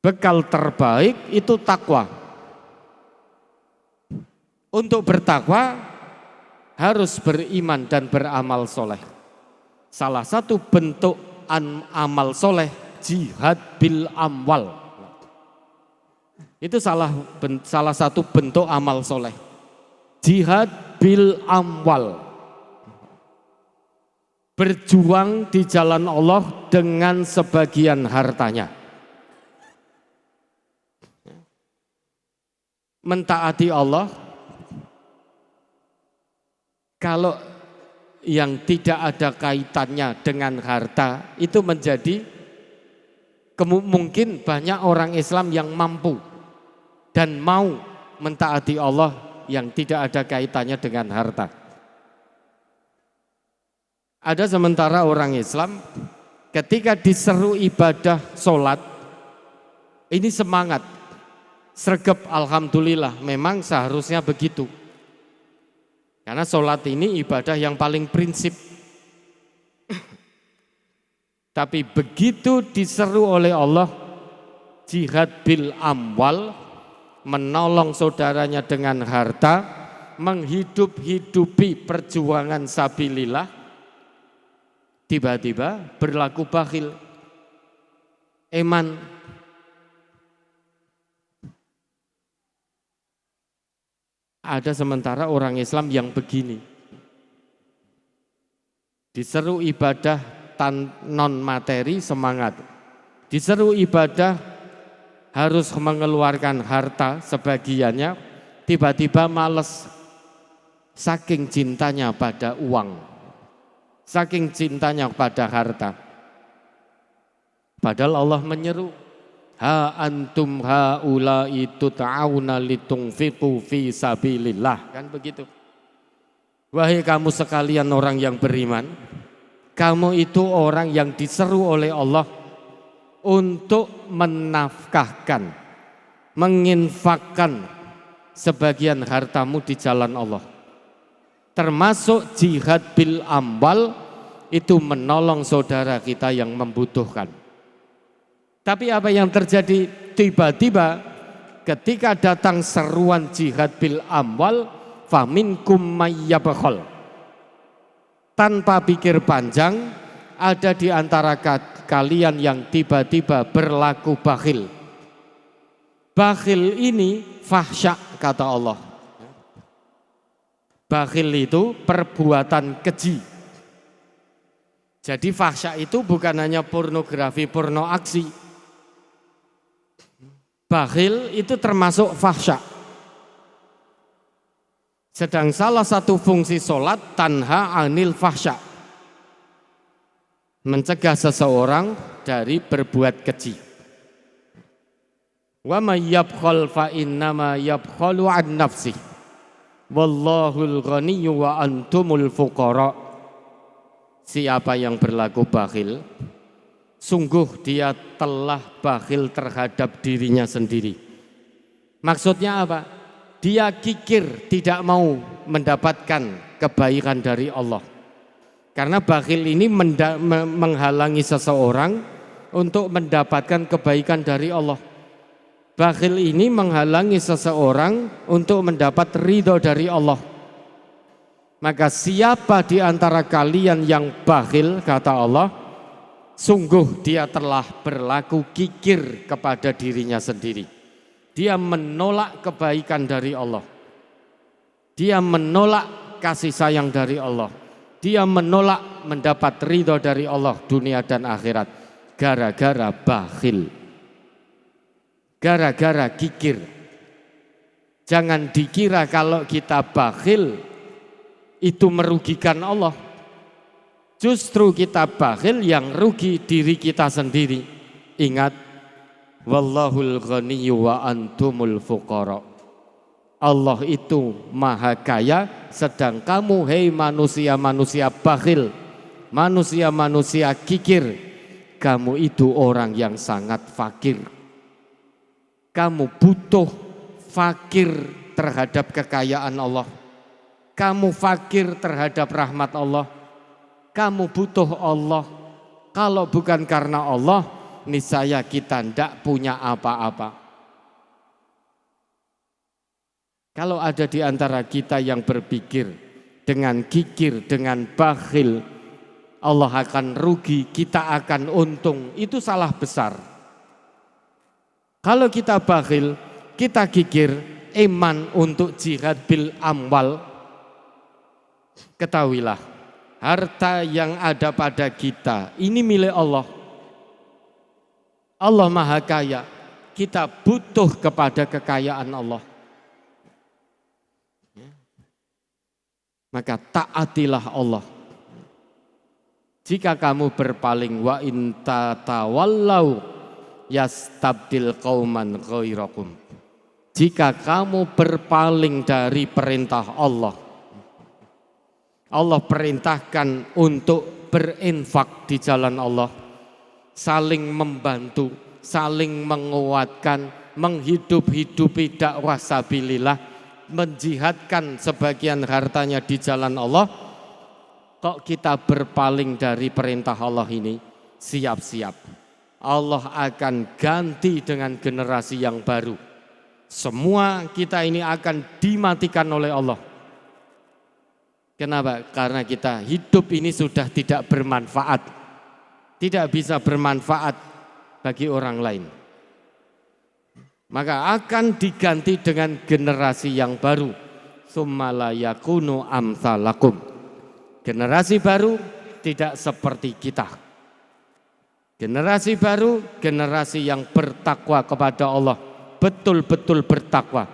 Bekal terbaik itu takwa. Untuk bertakwa harus beriman dan beramal soleh. Salah satu bentuk amal soleh jihad bil amwal. Itu salah satu bentuk amal soleh. Jihad bil amwal. Berjuang di jalan Allah dengan sebagian hartanya. Mentaati Allah. Kalau yang tidak ada kaitannya dengan harta itu menjadi mungkin banyak orang Islam yang mampu dan mau mentaati Allah yang tidak ada kaitannya dengan harta. Ada sementara orang Islam ketika diseru ibadah sholat, ini semangat. sregep, alhamdulillah, memang seharusnya begitu. Karena sholat ini ibadah yang paling prinsip. Tapi begitu diseru oleh Allah, jihad bil amwal, menolong saudaranya dengan harta, menghidup-hidupi perjuangan sabilillah, tiba-tiba berlaku bakhil. Eman. Ada sementara orang Islam yang begini, diseru ibadah non materi semangat, diseru ibadah harus mengeluarkan harta sebagiannya, tiba-tiba males saking cintanya pada uang, saking cintanya pada harta. Padahal Allah menyeru, ha antum haula'i tut'auna litunfiqu fi sabilillah, kan begitu. Wahai kamu sekalian orang yang beriman, kamu itu orang yang diseru oleh Allah untuk menafkahkan, menginfakkan sebagian hartamu di jalan Allah. Termasuk jihad bil amwal, itu menolong saudara kita yang membutuhkan. Tapi apa yang terjadi? Tiba-tiba ketika datang seruan jihad bil amwal, faminkum mayyabkhal. Tanpa pikir panjang, ada di antara kalian yang tiba-tiba berlaku bakhil. Bakhil ini fahsya, kata Allah. Bakhil itu perbuatan keji. Jadi fahsya itu bukan hanya pornografi, porno aksi. Bakhil itu termasuk fahsya. Sedang salah satu fungsi sholat tanha anil fahsya, mencegah seseorang dari berbuat keji. Wa may yabkhal fa innama yabkhalu an nafsih wallahul ghaniyyu wa antumul fuqara. Siapa yang berlaku bakhil, sungguh dia telah bakhil terhadap dirinya sendiri. Maksudnya apa? Dia kikir, tidak mau mendapatkan kebaikan dari Allah. Karena bakhil ini menghalangi seseorang untuk mendapatkan kebaikan dari Allah. Bakhil ini menghalangi seseorang untuk mendapat ridho dari Allah. Maka siapa di antara kalian yang bakhil, kata Allah, sungguh dia telah berlaku kikir kepada dirinya sendiri. Dia menolak kebaikan dari Allah. Dia menolak kasih sayang dari Allah. Dia menolak mendapat ridho dari Allah dunia dan akhirat. Gara-gara bakhil. Gara-gara kikir. Jangan dikira kalau kita bakhil itu merugikan Allah. Justru kita bakhil yang rugi diri kita sendiri. Ingat, wallahul ghaniyyu wa antumul fuqara. Allah itu maha kaya, sedang kamu hei manusia-manusia bakhil, manusia-manusia kikir, kamu itu orang yang sangat fakir. Kamu butuh, fakir terhadap kekayaan Allah. Kamu fakir terhadap rahmat Allah. Kamu butuh Allah. Kalau bukan karena Allah, niscaya kita tidak punya apa-apa. Kalau ada di antara kita yang berpikir dengan kikir, dengan bakhil, Allah akan rugi, kita akan untung, itu salah besar. Kalau kita bakhil, kita kikir, iman untuk jihad bil amwal, ketahuilah, harta yang ada pada kita ini milik Allah. Allah maha kaya, kita butuh kepada kekayaan Allah. Maka taatilah Allah. Jika kamu berpaling, wa in tatawallau yastabdil qauman ghairakum. Jika kamu berpaling dari perintah Allah, Allah perintahkan untuk berinfak di jalan Allah, saling membantu, saling menguatkan, menghidup-hidupi dakwah sabilillah, menjihadkan sebagian hartanya di jalan Allah, kok kita berpaling dari perintah Allah ini, siap-siap Allah akan ganti dengan generasi yang baru. Semua kita ini akan dimatikan oleh Allah. Kenapa? Karena kita hidup ini sudah tidak bermanfaat, tidak bisa bermanfaat bagi orang lain. Maka akan diganti dengan generasi yang baru. Tsumma la yakunu amsalakum. Generasi baru tidak seperti kita. Generasi baru, generasi yang bertakwa kepada Allah, betul-betul bertakwa.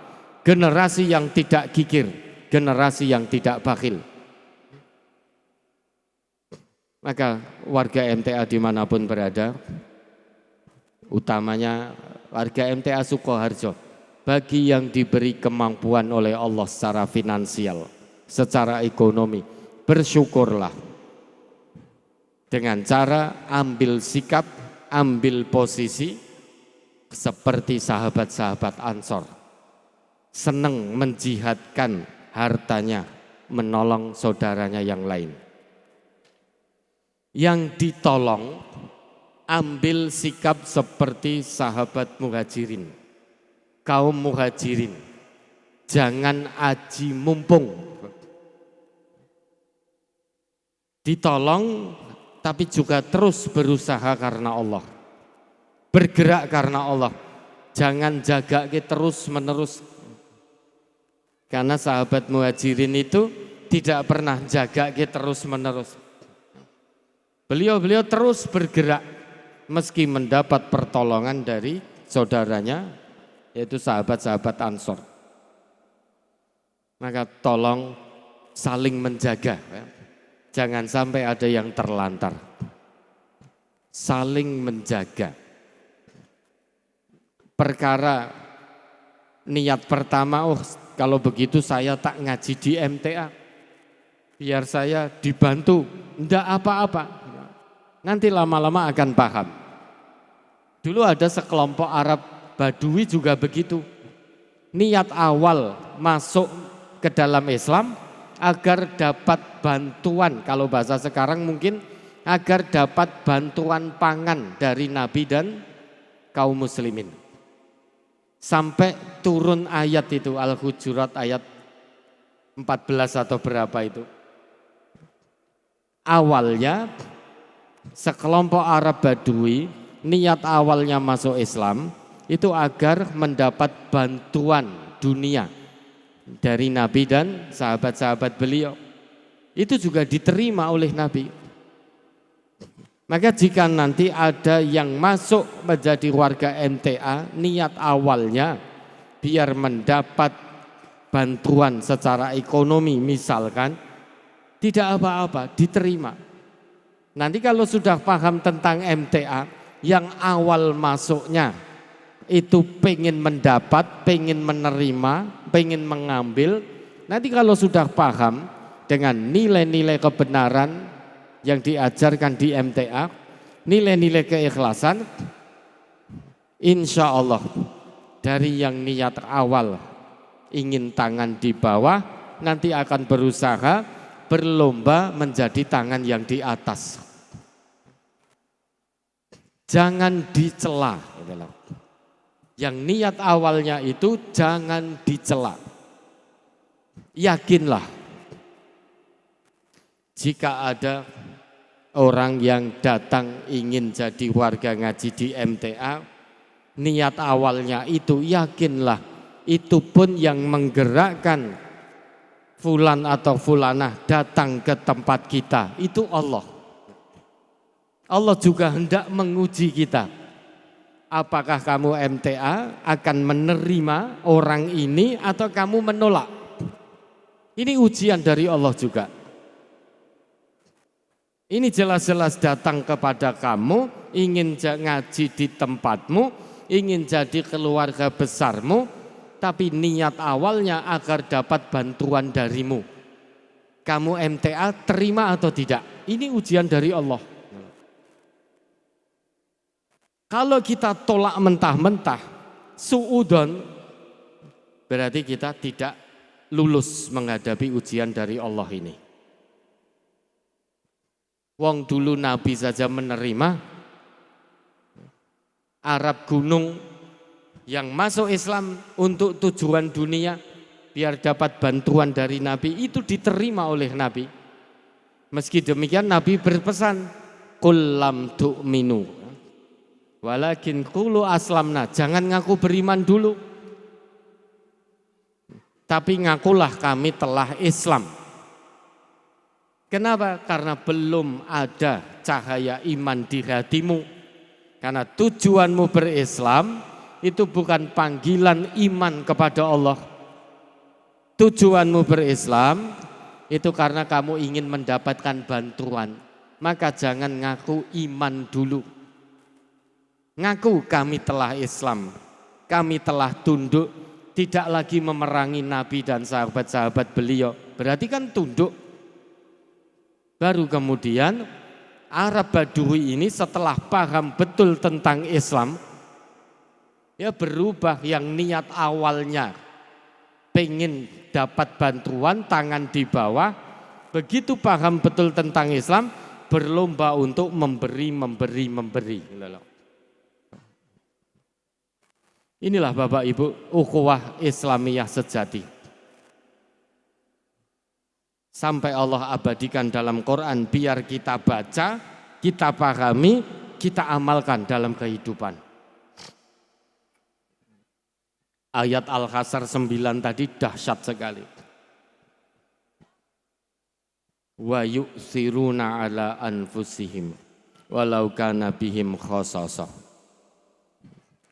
Generasi yang tidak kikir, generasi yang tidak bakhil. Maka warga MTA dimanapun berada, utamanya warga MTA Sukoharjo, bagi yang diberi kemampuan oleh Allah secara finansial, secara ekonomi, bersyukurlah dengan cara ambil sikap, ambil posisi seperti sahabat-sahabat Ansor, senang menjihadkan hartanya, menolong saudaranya yang lain. Yang ditolong ambil sikap seperti sahabat muhajirin, kaum muhajirin, jangan aji mumpung. Ditolong tapi juga terus berusaha karena Allah, bergerak karena Allah, jangan jaga terus menerus. Karena sahabat muhajirin itu tidak pernah jaga terus menerus. Beliau terus bergerak meski mendapat pertolongan dari saudaranya, yaitu sahabat-sahabat Ansor. Maka tolong saling menjaga, jangan sampai ada yang terlantar. Saling menjaga. Perkara niat pertama, kalau begitu saya tak ngaji di MTA, biar saya dibantu, enggak apa-apa. Nanti lama-lama akan paham. Dulu ada sekelompok Arab Badui juga begitu. Niat awal masuk ke dalam Islam agar dapat bantuan, kalau bahasa sekarang mungkin agar dapat bantuan pangan dari Nabi dan kaum muslimin. Sampai turun ayat itu, Al-Hujurat ayat 14 atau berapa itu. Awalnya sekelompok Arab Badui, niat awalnya masuk Islam itu agar mendapat bantuan dunia dari Nabi dan sahabat-sahabat beliau. Itu juga diterima oleh Nabi. Maka jika nanti ada yang masuk menjadi warga MTA, niat awalnya biar mendapat bantuan secara ekonomi misalkan, tidak apa-apa, diterima. Nanti kalau sudah paham tentang MTA, yang awal masuknya itu pengen mendapat, pengen menerima, pengen mengambil. Nanti kalau sudah paham dengan nilai-nilai kebenaran yang diajarkan di MTA, nilai-nilai keikhlasan, insya Allah dari yang niat awal ingin tangan di bawah, nanti akan berusaha berlomba menjadi tangan yang di atas. Jangan dicela. Yang niat awalnya itu jangan dicela. Yakinlah, jika ada orang yang datang ingin jadi warga ngaji di MTA, niat awalnya itu yakinlah, itu pun yang menggerakkan fulan atau fulanah datang ke tempat kita, itu Allah. Allah juga hendak menguji kita. Apakah kamu MTA akan menerima orang ini atau kamu menolak? Ini ujian dari Allah juga. Ini jelas-jelas datang kepada kamu, ingin ngaji di tempatmu, ingin jadi keluarga besarmu, tapi niat awalnya agar dapat bantuan darimu. Kamu MTA terima atau tidak? Ini ujian dari Allah. Kalau kita tolak mentah-mentah, suudon, berarti kita tidak lulus menghadapi ujian dari Allah ini. Wong dulu Nabi saja menerima, Arab gunung yang masuk Islam untuk tujuan dunia, biar dapat bantuan dari Nabi, itu diterima oleh Nabi. Meski demikian Nabi berpesan, qul lam tu'minu walakin qulu aslamna, jangan ngaku beriman dulu, tapi ngakulah kami telah Islam. Kenapa? Karena belum ada cahaya iman di hatimu. Karena tujuanmu berislam itu bukan panggilan iman kepada Allah. Tujuanmu berislam itu karena kamu ingin mendapatkan bantuan. Maka jangan ngaku iman dulu. Ngaku kami telah Islam, kami telah tunduk, tidak lagi memerangi Nabi dan sahabat-sahabat beliau. Berarti kan tunduk. Baru kemudian Arab Badui ini setelah paham betul tentang Islam, ya berubah. Yang niat awalnya pengen dapat bantuan, tangan di bawah, begitu paham betul tentang Islam, berlomba untuk memberi. Inilah Bapak Ibu ukhuwah Islamiyah sejati. Sampai Allah abadikan dalam Quran, biar kita baca, kita pahami, kita amalkan dalam kehidupan. Ayat Al-Hasr 9 tadi dahsyat sekali. Wa yu'thiruna ala anfusihim walau kana bihim khasasah.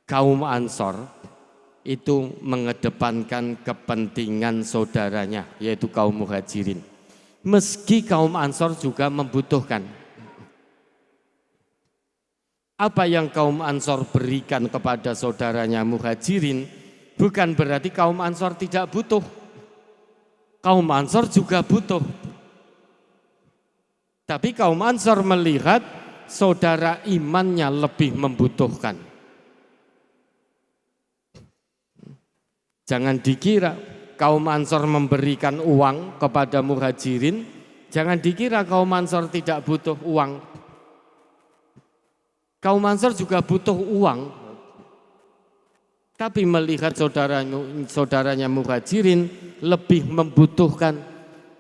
Kaum Ansor itu mengedepankan kepentingan saudaranya, yaitu kaum Muhajirin. Meski kaum Ansor juga membutuhkan. Apa yang kaum Ansor berikan kepada saudaranya Muhajirin bukan berarti kaum Ansor tidak butuh. Kaum Ansor juga butuh. Tapi kaum Ansor melihat saudara imannya lebih membutuhkan. Jangan dikira kaum Ansor memberikan uang kepada Muhajirin, jangan dikira kaum Ansor tidak butuh uang. Kaum Ansor juga butuh uang, tapi melihat saudaranya Muhajirin lebih membutuhkan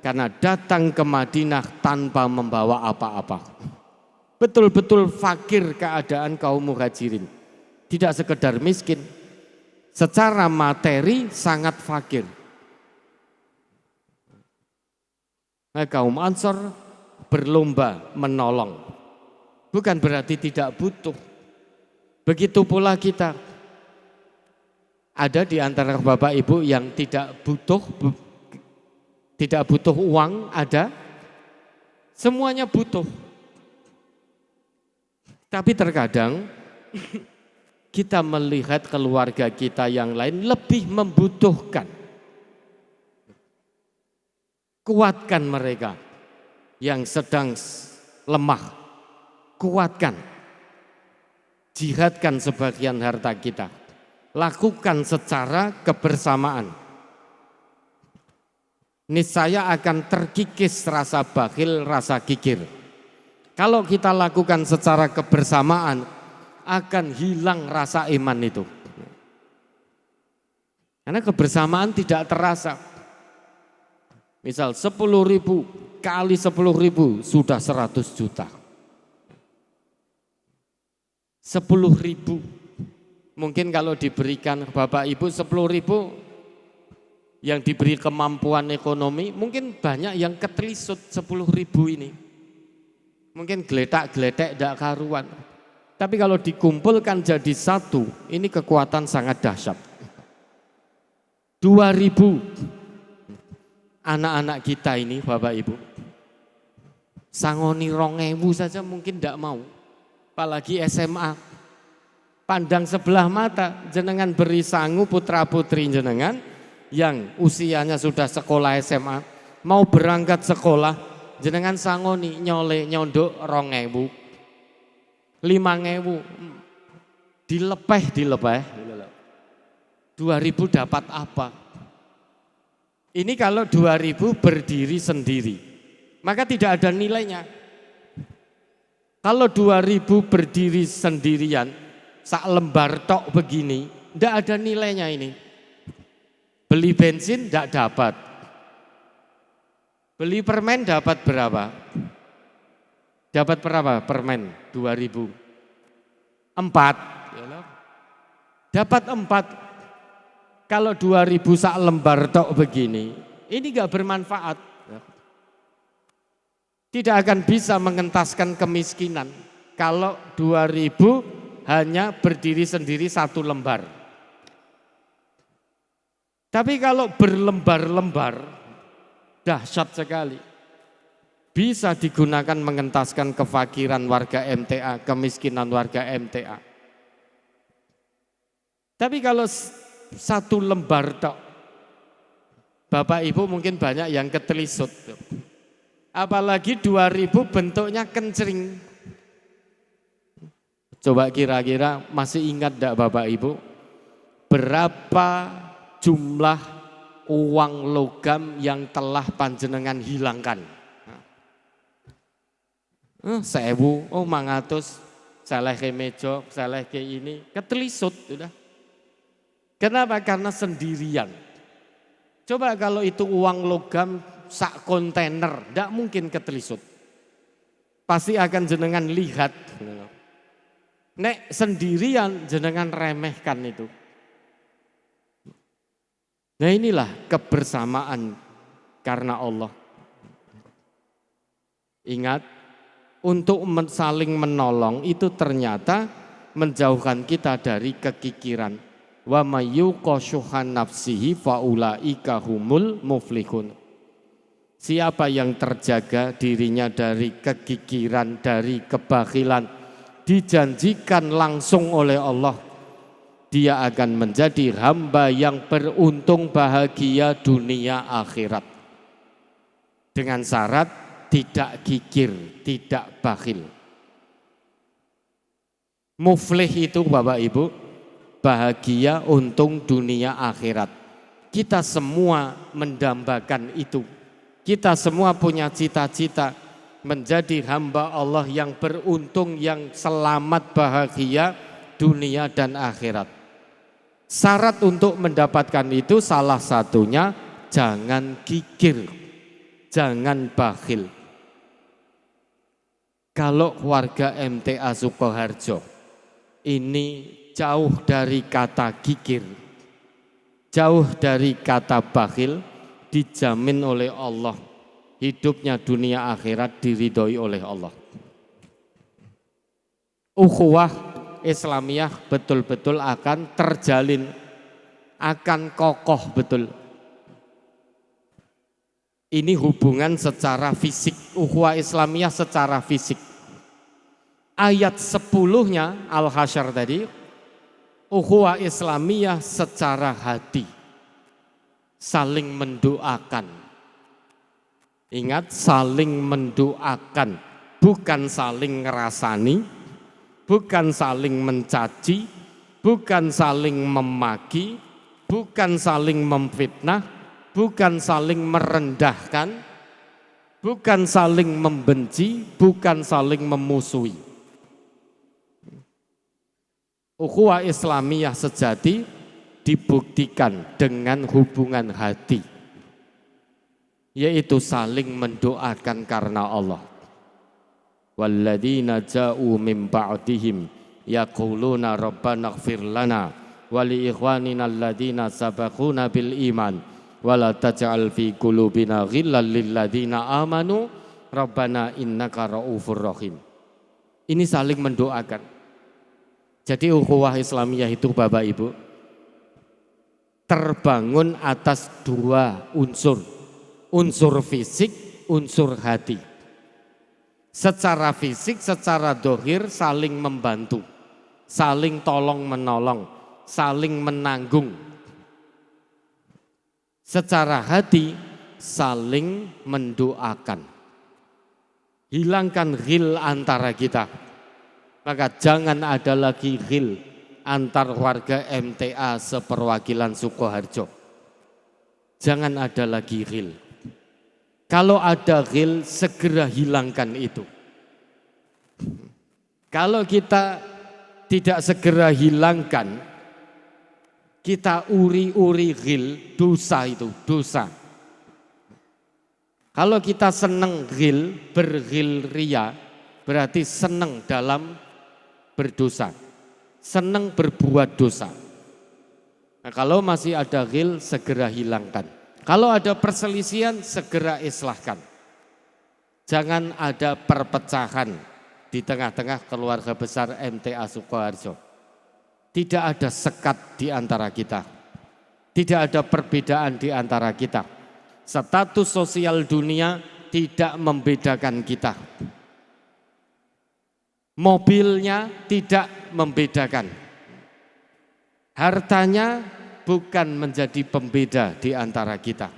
karena datang ke Madinah tanpa membawa apa-apa. Betul-betul fakir keadaan kaum Muhajirin, tidak sekedar miskin, secara materi sangat fakir. Kaum Ansor berlomba menolong, bukan berarti tidak butuh. Begitu pula kita. Ada di antara Bapak Ibu yang tidak butuh uang, ada. Semuanya butuh. Tapi terkadang kita melihat keluarga kita yang lain lebih membutuhkan. Kuatkan mereka yang sedang lemah. Kuatkan. Jihadkan sebagian harta kita. Lakukan secara kebersamaan. Niscaya akan terkikis rasa bakhil, rasa kikir. Kalau kita lakukan secara kebersamaan, akan hilang rasa iman itu. Karena kebersamaan tidak terasa. Misal 10.000 kali 10.000 sudah 100 juta. 10.000. Mungkin kalau diberikan Bapak Ibu 10.000 yang diberi kemampuan ekonomi, mungkin banyak yang ketelisut 10.000 ini. Mungkin geletak-geletek tidak karuan. Tapi kalau dikumpulkan jadi satu, ini kekuatan sangat dahsyat. 2.000 anak-anak kita ini Bapak Ibu, sangoni 2.000 saja mungkin tidak mau. Apalagi SMA. Pandang sebelah mata, jenengan beri sangu putra putri jenengan yang usianya sudah sekolah SMA, mau berangkat sekolah, jenengan sangoni nyondok 2.000, 5.000, dilepeh. 2000 dapat apa? Ini kalau 2000 berdiri sendiri, maka tidak ada nilainya. Kalau 2000 berdiri sendirian, sak lembar tok begini, tidak ada nilainya ini. Beli bensin tidak dapat. Beli permen dapat berapa? Dapat berapa permen? 2000. 4. Dapat 4. Kalau 2000 sak lembar tok begini, ini enggak bermanfaat. Tidak akan bisa mengentaskan kemiskinan kalau 2000 hanya berdiri sendiri satu lembar. Tapi kalau berlembar-lembar, dahsyat sekali. Bisa digunakan mengentaskan kefakiran warga MTA, kemiskinan warga MTA. Tapi kalau satu lembar tok, Bapak Ibu mungkin banyak yang ketelisut. Apalagi 2000 bentuknya kencring. Coba kira-kira masih ingat enggak Bapak Ibu? Berapa jumlah uang logam yang telah panjenengan hilangkan? 1000, mangatus, salah ke mejo, salah ke ini, ketelisut sudah. Kenapa? Karena sendirian. Coba kalau itu uang logam sak kontainer, tidak mungkin ketelisut. Pasti akan jenengan lihat. Nek sendirian jenengan remehkan itu. Nah inilah kebersamaan karena Allah. Ingat, untuk saling menolong itu ternyata menjauhkan kita dari kekikiran. Wa mayyuqa syuhan nafsihi faulaika humul muflihun. Siapa yang terjaga dirinya dari kekikiran, dari kebakhilan, dijanjikan langsung oleh Allah, dia akan menjadi hamba yang beruntung bahagia dunia akhirat. Dengan syarat tidak kikir, tidak bakhil. Muflih itu Bapak Ibu, bahagia untung dunia akhirat. Kita semua mendambakan itu. Kita semua punya cita-cita menjadi hamba Allah yang beruntung, yang selamat bahagia dunia dan akhirat. Syarat untuk mendapatkan itu salah satunya jangan kikir, jangan bakhil. Kalau warga MTA Sukoharjo ini jauh dari kata kikir, jauh dari kata bakhil, dijamin oleh Allah hidupnya dunia akhirat diridhoi oleh Allah. Ukhuwah Islamiyah betul-betul akan terjalin, akan kokoh betul. Ini hubungan secara fisik, ukhuwah Islamiyah secara fisik. Ayat 10-nya Al-Hasyr tadi, ukhuwah Islamiyah secara hati. Saling mendoakan. Ingat, saling mendoakan, bukan saling ngerasani, bukan saling mencaci, bukan saling memaki, bukan saling memfitnah, bukan saling merendahkan, bukan saling membenci, bukan saling memusuhi. Ukhuwah Islamiyah sejati dibuktikan dengan hubungan hati, yaitu saling mendoakan karena Allah. Walladzina ja'u min ba'dihim yaquluna rabbana ighfir lana wa li ikhwanina alladzina sabaquna bil iman wa la taj'al fi qulubina ghillan lil ladzina amanu rabbana innaka raufur rahim. Ini saling mendoakan. Jadi ukhuwah Islamiyah itu Bapak Ibu terbangun atas dua unsur. Unsur fisik, unsur hati. Secara fisik, secara dohir saling membantu, saling tolong menolong, saling menanggung. Secara hati saling mendoakan. Hilangkan ghil antara kita. Maka jangan ada lagi ghil antar warga MTA seperwakilan Sukoharjo. Jangan ada lagi ghil. Kalau ada ghil, segera hilangkan itu. Kalau kita tidak segera hilangkan, kita uri-uri ghil, dosa itu, dosa. Kalau kita senang ghil, berghil ria, berarti senang dalam berdosa, senang berbuat dosa. Nah, kalau masih ada ghil, segera hilangkan. Kalau ada perselisihan, segera islahkan. Jangan ada perpecahan di tengah-tengah keluarga besar MTA Sukoharjo. Tidak ada sekat di antara kita. Tidak ada perbedaan di antara kita. Status sosial dunia tidak membedakan kita. Mobilnya tidak membedakan. Hartanya bukan menjadi pembeda di antara kita.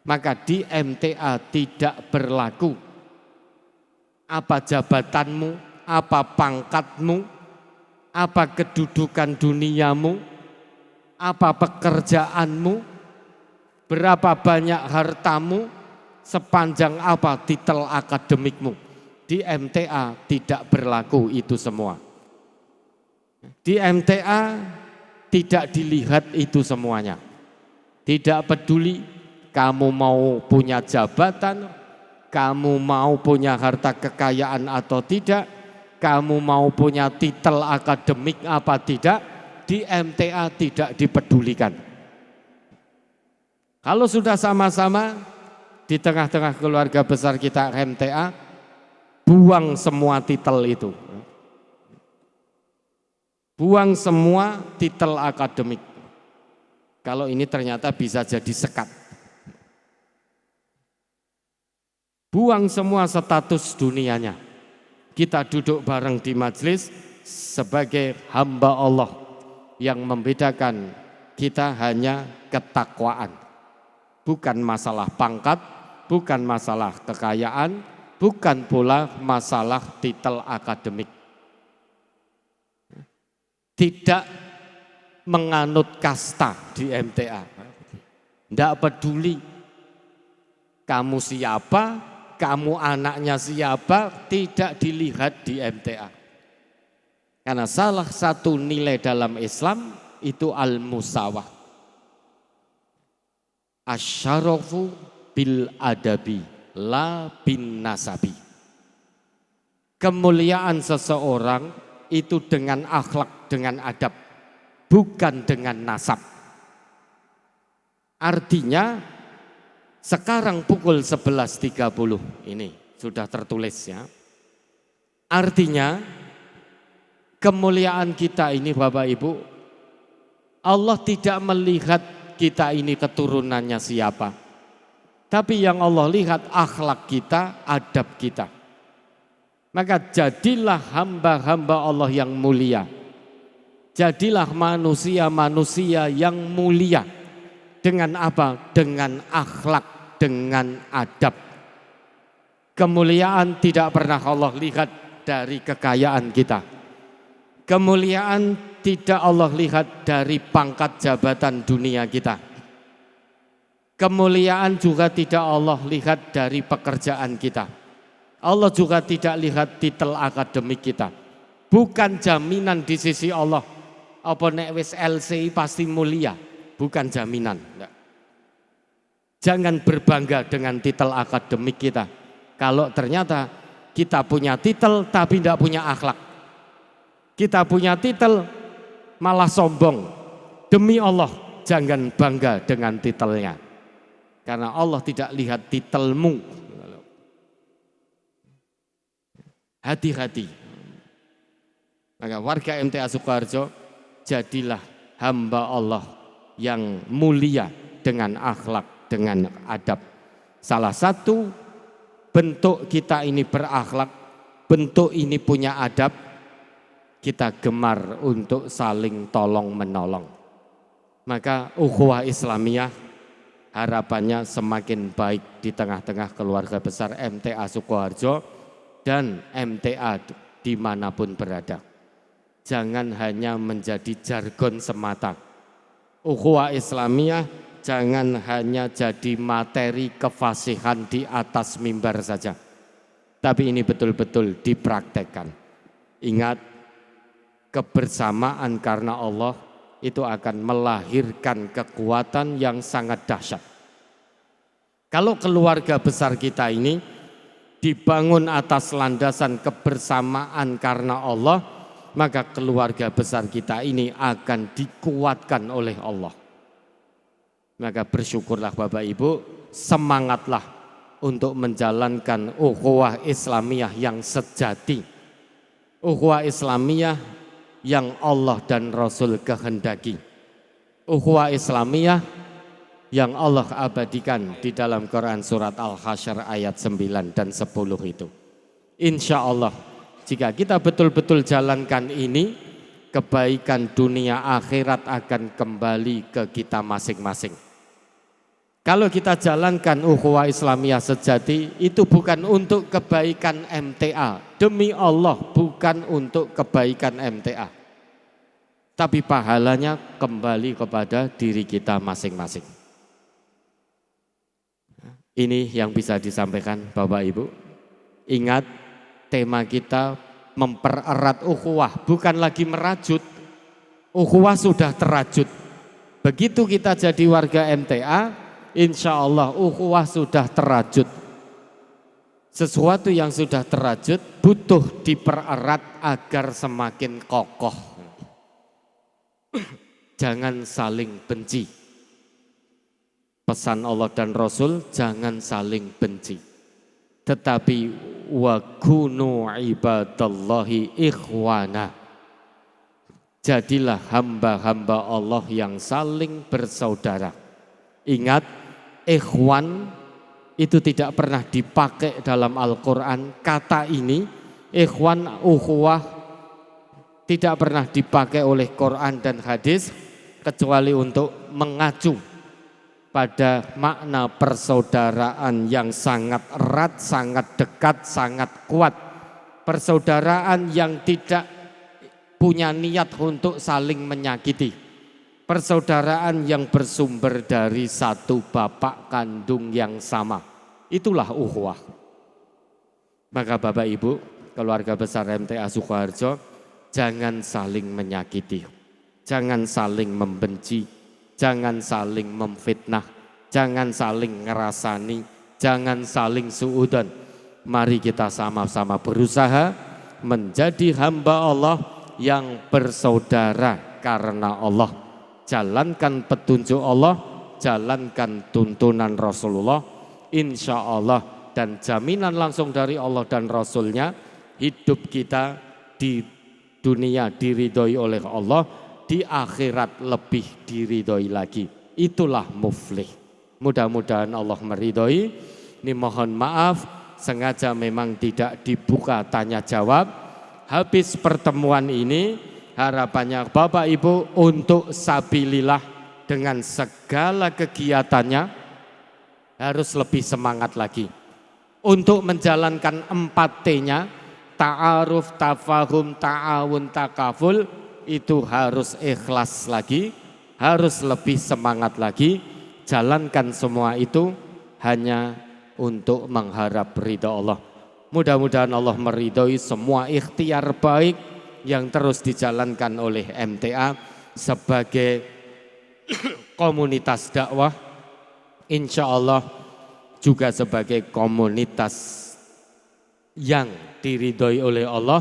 Maka di MTA tidak berlaku apa jabatanmu, apa pangkatmu, apa kedudukan duniamu, apa pekerjaanmu, berapa banyak hartamu, sepanjang apa titel akademikmu. Di MTA tidak berlaku itu semua. Di MTA tidak dilihat itu semuanya. Tidak peduli kamu mau punya jabatan, kamu mau punya harta kekayaan atau tidak, kamu mau punya titel akademik apa tidak, di MTA tidak dipedulikan. Kalau sudah sama-sama di tengah-tengah keluarga besar kita MTA, buang semua titel itu. Buang semua titel akademik. Kalau ini ternyata bisa jadi sekat. Buang semua status dunianya. Kita duduk bareng di majelis sebagai hamba Allah. Yang membedakan kita hanya ketakwaan. Bukan masalah pangkat, bukan masalah kekayaan, bukan pula masalah titel akademik. Tidak menganut kasta di MTA. Tidak peduli kamu siapa, kamu anaknya siapa, tidak dilihat di MTA. Karena salah satu nilai dalam Islam itu al-musawah. Asyarafu bil adabi, la bin nasabi. Kemuliaan seseorang itu dengan akhlak, dengan adab, bukan dengan nasab. Artinya sekarang pukul 11.30 ini sudah tertulis ya. Artinya kemuliaan kita ini Bapak Ibu, Allah tidak melihat kita ini keturunannya siapa. Tapi yang Allah lihat akhlak kita, adab kita. Maka jadilah hamba-hamba Allah yang mulia. Jadilah manusia-manusia yang mulia. Dengan apa? Dengan akhlak, dengan adab. Kemuliaan tidak pernah Allah lihat dari kekayaan kita. Kemuliaan tidak Allah lihat dari pangkat jabatan dunia kita. Kemuliaan juga tidak Allah lihat dari pekerjaan kita. Allah juga tidak lihat titel akademik kita. Bukan jaminan di sisi Allah. Apa nek wis LCI pasti mulia. Bukan jaminan. Jangan berbangga dengan titel akademik kita. Kalau ternyata kita punya titel tapi tidak punya akhlak. Kita punya titel malah sombong. Demi Allah jangan bangga dengan titelnya. Karena Allah tidak lihat titelmu. Hati-hati. Maka warga MTA Sukoharjo, jadilah hamba Allah yang mulia dengan akhlak, dengan adab. Salah satu bentuk kita ini berakhlak, bentuk ini punya adab, kita gemar untuk saling tolong menolong. Maka ukhuwah Islamiyah harapannya semakin baik di tengah-tengah keluarga besar MTA Sukoharjo dan MTA dimanapun berada. jangan hanya menjadi jargon semata. Ukhuwah Islamiyah jangan hanya jadi materi kefasihan di atas mimbar saja. Tapi ini betul-betul dipraktekkan. Ingat, kebersamaan karena Allah itu akan melahirkan kekuatan yang sangat dahsyat. Kalau keluarga besar kita ini dibangun atas landasan kebersamaan karena Allah, maka keluarga besar kita ini akan dikuatkan oleh Allah. Maka bersyukurlah Bapak Ibu, semangatlah untuk menjalankan ukhuwah Islamiyah yang sejati. Ukhuwah Islamiyah yang Allah dan Rasul kehendaki. Ukhuwah Islamiyah yang Allah abadikan di dalam Quran surat Al-Hasyr ayat 9 dan 10 itu. Insya Allah jika kita betul-betul jalankan ini, kebaikan dunia akhirat akan kembali ke kita masing-masing. Kalau kita jalankan ukhuwah Islamiyah sejati, itu bukan untuk kebaikan MTA. Demi Allah, bukan untuk kebaikan MTA. Tapi pahalanya kembali kepada diri kita masing-masing. Ini yang bisa disampaikan Bapak Ibu. Ingat, tema kita mempererat ukhuwah, bukan lagi merajut. Ukhuwah sudah terajut. Begitu kita jadi warga MTA, insya Allah ukhuwah sudah terajut. Sesuatu yang sudah terajut butuh dipererat agar semakin kokoh. Jangan saling benci. Pesan Allah dan Rasul, jangan saling benci. Tetapi wa kunu ibadallahi ikhwana. Jadilah hamba-hamba Allah yang saling bersaudara. Ingat, ikhwan itu tidak pernah dipakai dalam Al-Quran. Kata ini, ikhwan, ukhuwah, tidak pernah dipakai oleh Quran dan hadis kecuali untuk mengacu pada makna persaudaraan yang sangat erat, sangat dekat, sangat kuat. Persaudaraan yang tidak punya niat untuk saling menyakiti. Persaudaraan yang bersumber dari satu bapak kandung yang sama. Itulah ukhuwah. Maka Bapak Ibu, keluarga besar MTA Sukoharjo, jangan saling menyakiti. Jangan saling membenci. Jangan saling memfitnah, jangan saling ngerasani, jangan saling suudan. Mari kita sama-sama berusaha menjadi hamba Allah yang bersaudara karena Allah. Jalankan petunjuk Allah, jalankan tuntunan Rasulullah, insya Allah dan jaminan langsung dari Allah dan Rasulnya, hidup kita di dunia diridhoi oleh Allah, di akhirat lebih diridhoi lagi. Itulah muflih. Mudah-mudahan Allah meridhoi. Ini mohon maaf, sengaja memang tidak dibuka tanya jawab. Habis pertemuan ini, harapannya Bapak Ibu untuk sabilillah dengan segala kegiatannya harus lebih semangat lagi. Untuk menjalankan 4T-nya, ta'aruf, tafahum, ta'awun, takaful, itu harus ikhlas lagi, harus lebih semangat lagi. Jalankan semua itu hanya untuk mengharap ridha Allah. Mudah-mudahan Allah meridhoi semua ikhtiar baik yang terus dijalankan oleh MTA sebagai komunitas dakwah, insya Allah juga sebagai komunitas yang diridhoi oleh Allah,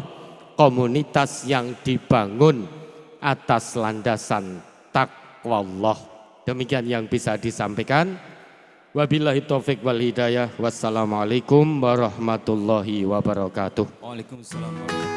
komunitas yang dibangun atas landasan taqwallah. Demikian yang bisa disampaikan. Wabillahi taufik wal hidayah. Wassalamualaikum warahmatullahi wabarakatuh. Waalaikumsalam.